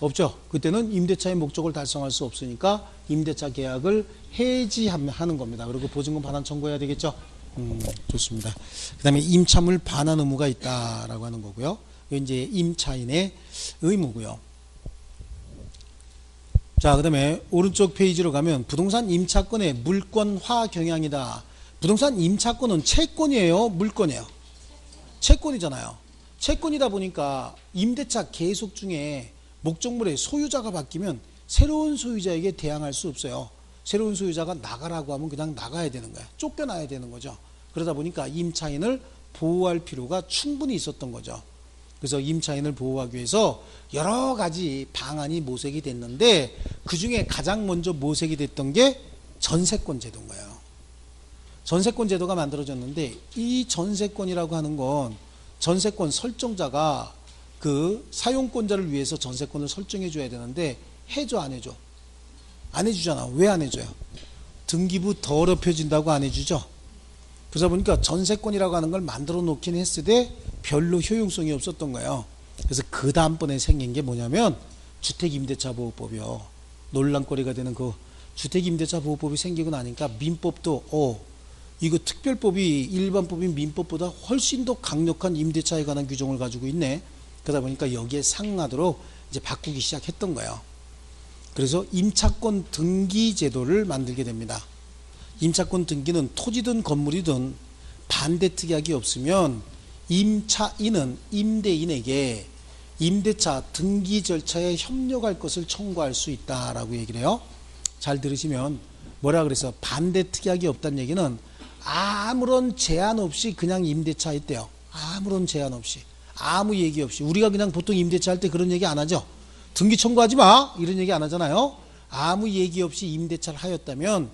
없죠. 그때는 임대차의 목적을 달성할 수 없으니까 임대차 계약을 해지하는 겁니다. 그리고 보증금 반환 청구해야 되겠죠. 좋습니다. 그 다음에 임차물 반환 의무가 있다라고 하는 거고요. 이제 임차인의 의무고요. 자, 그 다음에 오른쪽 페이지로 가면 부동산 임차권의 물권화 경향이다. 부동산 임차권은 채권이에요? 물권이에요? 채권이잖아요. 채권이다 보니까 임대차 계속 중에 목적물의 소유자가 바뀌면 새로운 소유자에게 대항할 수 없어요. 새로운 소유자가 나가라고 하면 그냥 나가야 되는 거야. 쫓겨나야 되는 거죠. 그러다 보니까 임차인을 보호할 필요가 충분히 있었던 거죠. 그래서 임차인을 보호하기 위해서 여러 가지 방안이 모색이 됐는데 그중에 가장 먼저 모색이 됐던 게 전세권 제도인 거예요. 전세권 제도가 만들어졌는데 이 전세권이라고 하는 건 전세권 설정자가 그 사용권자를 위해서 전세권을 설정해 줘야 되는데 해줘 안 해줘? 안 해주잖아. 왜 안 해줘요? 등기부 더럽혀진다고 안 해주죠. 그러다 보니까 전세권이라고 하는 걸 만들어 놓긴 했을 때 별로 효용성이 없었던 거예요. 그래서 그 다음번에 생긴 게 뭐냐면 주택임대차보호법이요. 논란거리가 되는 그 주택임대차보호법이 생기고 나니까 민법도 이거 특별법이 일반법인 민법보다 훨씬 더 강력한 임대차에 관한 규정을 가지고 있네. 그러다 보니까 여기에 상응하도록 이제 바꾸기 시작했던 거예요. 그래서 임차권 등기 제도를 만들게 됩니다. 임차권 등기는 토지든 건물이든 반대 특약이 없으면 임차인은 임대인에게 임대차 등기 절차에 협력할 것을 청구할 수 있다라고 얘기를 해요. 잘 들으시면 뭐라 그래서 반대 특약이 없다는 얘기는 아무런 제한 없이 그냥 임대차 했대요. 아무런 제한 없이, 아무 얘기 없이. 우리가 그냥 보통 임대차 할 때 그런 얘기 안 하죠. 등기 청구하지 마 이런 얘기 안 하잖아요. 아무 얘기 없이 임대차를 하였다면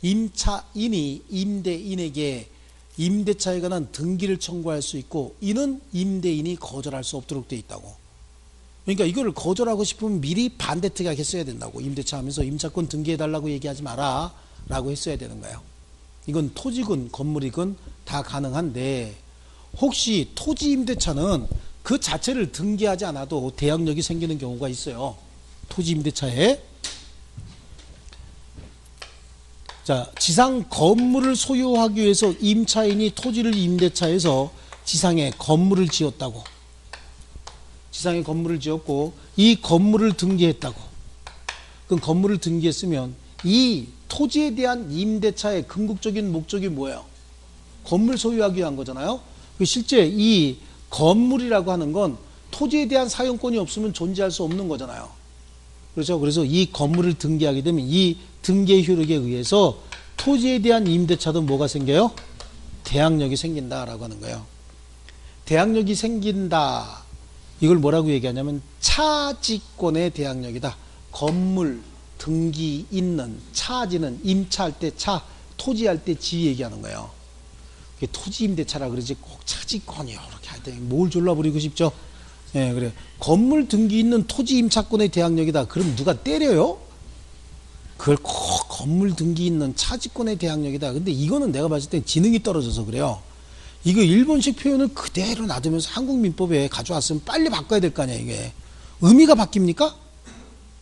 임차인이 임대인에게 임대차에 관한 등기를 청구할 수 있고 이는 임대인이 거절할 수 없도록 돼 있다고. 그러니까 이거를 거절하고 싶으면 미리 반대 특약 했어야 된다고. 임대차 하면서 임차권 등기해달라고 얘기하지 마라 라고 했어야 되는 거예요. 이건 토지건 건물이건 다 가능한데 혹시 토지 임대차는 그 자체를 등기하지 않아도 대항력이 생기는 경우가 있어요. 토지 임대차에. 자, 지상 건물을 소유하기 위해서 임차인이 토지를 임대차해서 지상에 건물을 지었다고. 지상에 건물을 지었고 이 건물을 등기했다고. 그럼 건물을 등기했으면 이 토지에 대한 임대차의 궁극적인 목적이 뭐예요? 건물 소유하기 위한 거잖아요. 실제 이 건물이라고 하는 건 토지에 대한 사용권이 없으면 존재할 수 없는 거잖아요. 그렇죠? 그래서 이 건물을 등기하게 되면 이 등기의 효력에 의해서 토지에 대한 임대차도 뭐가 생겨요? 대항력이 생긴다라고 하는 거예요. 대항력이 생긴다. 이걸 뭐라고 얘기하냐면 차지권의 대항력이다. 건물, 등기 있는, 차지는 임차할 때 차, 토지할 때 지 얘기하는 거예요. 토지 임대차라 그러지 꼭 차지권이요. 이렇게 할 때 뭘 졸라버리고 싶죠? 예, 그래. 건물 등기 있는 토지 임차권의 대항력이다. 그럼 누가 때려요? 그걸 꼭 건물 등기 있는 차지권의 대항력이다. 근데 이거는 내가 봤을 때 지능이 떨어져서 그래요. 이거 일본식 표현을 그대로 놔두면서 한국 민법에 가져왔으면 빨리 바꿔야 될 거 아니야, 이게. 의미가 바뀝니까?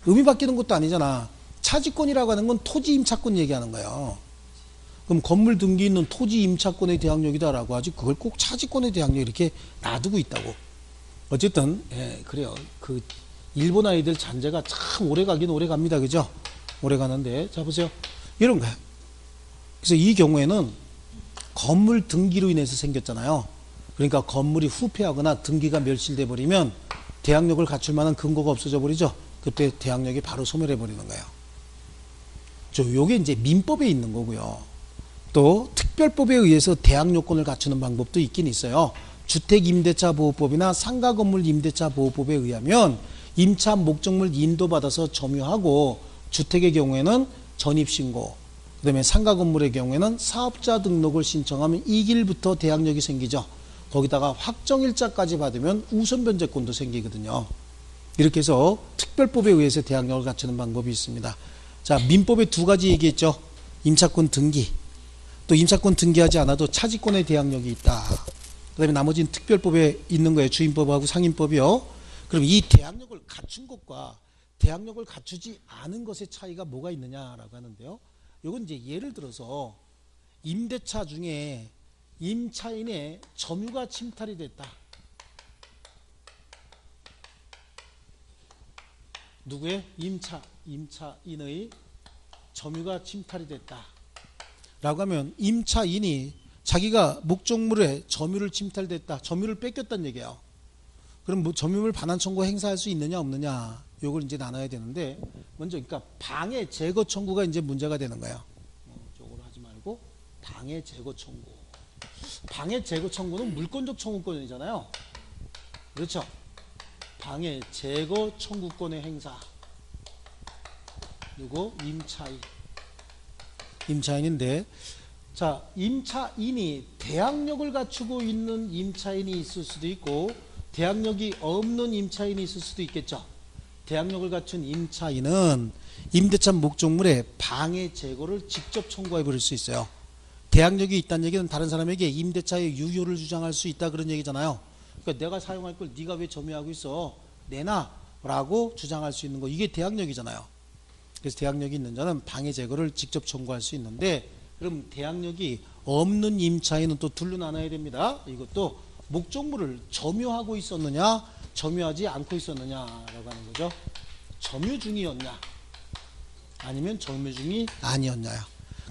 의미 바뀌는 것도 아니잖아. 차지권이라고 하는 건 토지 임차권 얘기하는 거예요. 그럼 건물 등기 있는 토지 임차권의 대항력이다라고 하지 그걸 꼭 차지권의 대항력 이렇게 놔두고 있다고. 어쨌든 예, 그래요. 그 일본 아이들 잔재가 참 오래 가긴 오래 갑니다. 그죠? 오래 가는데 자 보세요. 이런 거예요. 그래서 이 경우에는 건물 등기로 인해서 생겼잖아요. 그러니까 건물이 후폐하거나 등기가 멸실돼 버리면 대항력을 갖출 만한 근거가 없어져 버리죠. 그때 대항력이 바로 소멸해 버리는 거예요. 요게 이제 민법에 있는 거고요. 또 특별법에 의해서 대항력권을 갖추는 방법도 있긴 있어요. 주택임대차보호법이나 상가건물임대차보호법에 의하면 임차 목적물 인도받아서 점유하고 주택의 경우에는 전입신고, 그 다음에 상가건물의 경우에는 사업자 등록을 신청하면 이 길부터 대항력이 생기죠. 거기다가 확정일자까지 받으면 우선변제권도 생기거든요. 이렇게 해서 특별법에 의해서 대항력을 갖추는 방법이 있습니다. 자, 민법에 두 가지 얘기했죠. 임차권 등기, 또 임차권 등기하지 않아도 차지권의 대항력이 있다. 그 다음에 나머지는 특별법에 있는 거예요. 주임법하고 상임법이요. 그럼 이 대항력을 갖춘 것과 대항력을 갖추지 않은 것의 차이가 뭐가 있느냐라고 하는데요. 이건 이제 예를 들어서 임대차 중에 임차인의 점유가 침탈이 됐다. 누구의? 임차인의 점유가 침탈이 됐다. 라고 하면 임차인이 자기가 목적물에 점유를 침탈됐다. 점유를 뺏겼다는 얘기예요. 그럼 뭐 점유물 반환 청구 행사할 수 있느냐 없느냐 요걸 이제 나눠야 되는데 먼저 그러니까 방해 제거 청구가 이제 문제가 되는 거예요. 저걸 하지 말고 방해 제거 청구. 방해 제거 청구는 물권적 청구권이잖아요. 그렇죠? 방해 제거 청구권의 행사. 누구? 임차인인데, 자, 임차인이 대항력을 갖추고 있는 임차인이 있을 수도 있고 대항력이 없는 임차인이 있을 수도 있겠죠. 대항력을 갖춘 임차인은 임대차 목적물의 방해 제거를 직접 청구해 버릴 수 있어요. 대항력이 있다는 얘기는 다른 사람에게 임대차의 유효를 주장할 수 있다 그런 얘기잖아요. 그러니까 내가 사용할 걸 네가 왜 점유하고 있어? 내놔 라고 주장할 수 있는 거, 이게 대항력이잖아요. 그래서 대항력이 있는 자는 방해 제거를 직접 청구할 수 있는데, 그럼 대항력이 없는 임차인은 또 둘로 나눠야 됩니다. 이것도 목적물을 점유하고 있었느냐 점유하지 않고 있었느냐라고 하는 거죠. 점유 중이었냐 아니면 점유 중이 아니었냐요.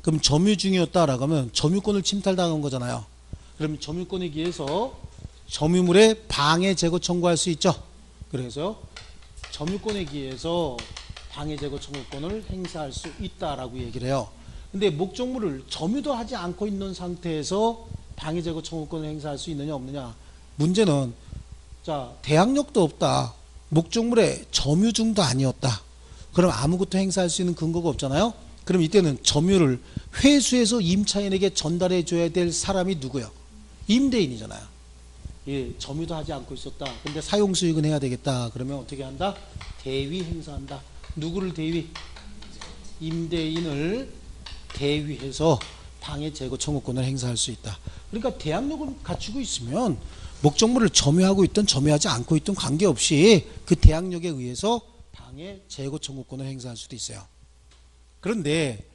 그럼 점유 중이었다라고 하면 점유권을 침탈당한 거잖아요. 그럼 점유권에 기해서 점유물의 방해 제거 청구할 수 있죠. 그래서 점유권에 기해서 방해 제거 청구권을 행사할 수 있다라고 얘기를 해요. 근데 목적물을 점유도 하지 않고 있는 상태에서 방해 제거 청구권을 행사할 수 있느냐 없느냐. 문제는 자, 대항력도 없다. 목적물의 점유중도 아니었다. 그럼 아무것도 행사할 수 있는 근거가 없잖아요. 그럼 이때는 점유를 회수해서 임차인에게 전달해 줘야 될 사람이 누구요? 임대인이잖아요. 예, 점유도 하지 않고 있었다. 근데 사용수익은 해야 되겠다. 그러면 어떻게 한다? 대위 행사한다. 누구를 대위? 임대인을 대위해서 방해 제거 청구권을 행사할 수 있다. 그러니까 대항력을 갖추고 있으면 목적물을 점유하고 있든 점유하지 않고 있든 관계없이 그 대항력에 의해서 방해 제거 청구권을 행사할 수도 있어요. 그런데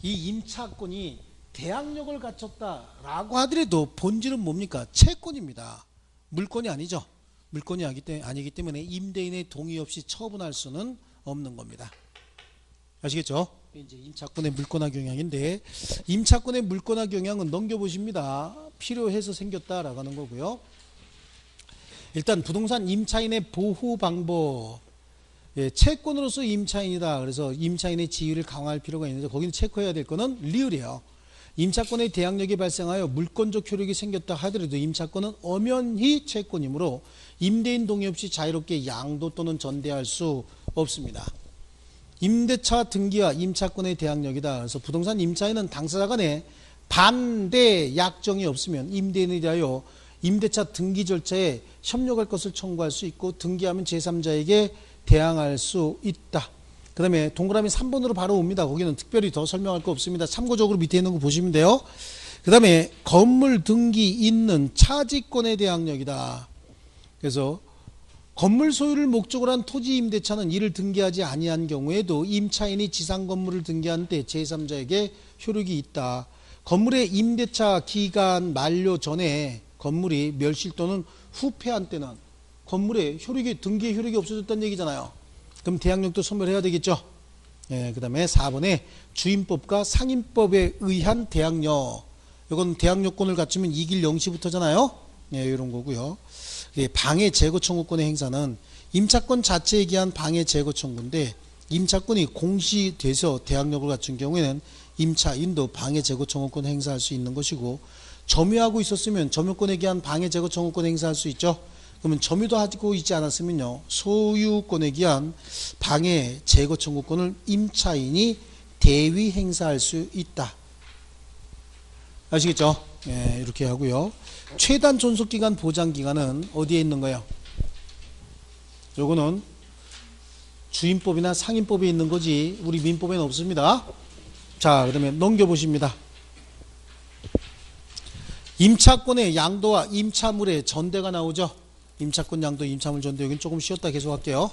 이 임차권이 대항력을 갖췄다라고 하더라도 본질은 뭡니까? 채권입니다. 물권이 아니죠. 물권이 아니기 때문에 임대인의 동의 없이 처분할 수는 없는 겁니다. 아시겠죠? 이제 임차권의 물권화 경향인데, 임차권의 물권화 경향은 넘겨보십니다. 필요해서 생겼다라고 하는 거고요. 일단 부동산 임차인의 보호 방법, 예, 채권으로서 임차인이다. 그래서 임차인의 지위를 강화할 필요가 있는데 거기는 체크해야 될 거는 리을이에요. 임차권의 대항력이 발생하여 물권적 효력이 생겼다 하더라도 임차권은 엄연히 채권이므로 임대인 동의 없이 자유롭게 양도 또는 전대할 수 없습니다. 임대차 등기와 임차권의 대항력이다. 그래서 부동산 임차인은 당사자 간에 반대 약정이 없으면 임대인에 대하여 임대차 등기 절차에 협력할 것을 청구할 수 있고, 등기하면 제3자에게 대항할 수 있다. 그 다음에 동그라미 3번으로 바로 옵니다. 거기는 특별히 더 설명할 거 없습니다. 참고적으로 밑에 있는 거 보시면 돼요. 그 다음에 건물 등기 있는 차지권의 대항력이다. 그래서 건물 소유를 목적으로 한 토지 임대차는 이를 등기하지 아니한 경우에도 임차인이 지상 건물을 등기한 때 제3자에게 효력이 있다. 건물의 임대차 기간 만료 전에 건물이 멸실 또는 후폐한 때는 건물의 효력이, 등기의 효력이 없어졌다는 얘기잖아요. 그럼 대항력도 소멸해야 되겠죠. 예, 그 다음에 4번에 주임법과 상임법에 의한 대항력. 이건 대항력권을 갖추면 이길 영시부터잖아요. 예, 이런 거고요. 예, 방해 제거 청구권의 행사는 임차권 자체에 기한 방해 제거 청구인데, 임차권이 공시돼서 대항력을 갖춘 경우에는 임차인도 방해 제거 청구권 행사할 수 있는 것이고, 점유하고 있었으면 점유권에 기한 방해 제거 청구권 행사할 수 있죠. 그러면 점유도 하고 있지 않았으면요, 소유권에 기한 방해 제거 청구권을 임차인이 대위 행사할 수 있다. 아시겠죠? 예, 이렇게 하고요. 최단 존속기간 보장기간은 어디에 있는 거예요? 요거는 주임법이나 상임법에 있는 거지 우리 민법에는 없습니다. 자, 그 다음에 넘겨보십니다. 임차권의 양도와 임차물의 전대가 나오죠. 임차권 양도, 임차물 전대. 여기는 조금 쉬었다 계속 할게요.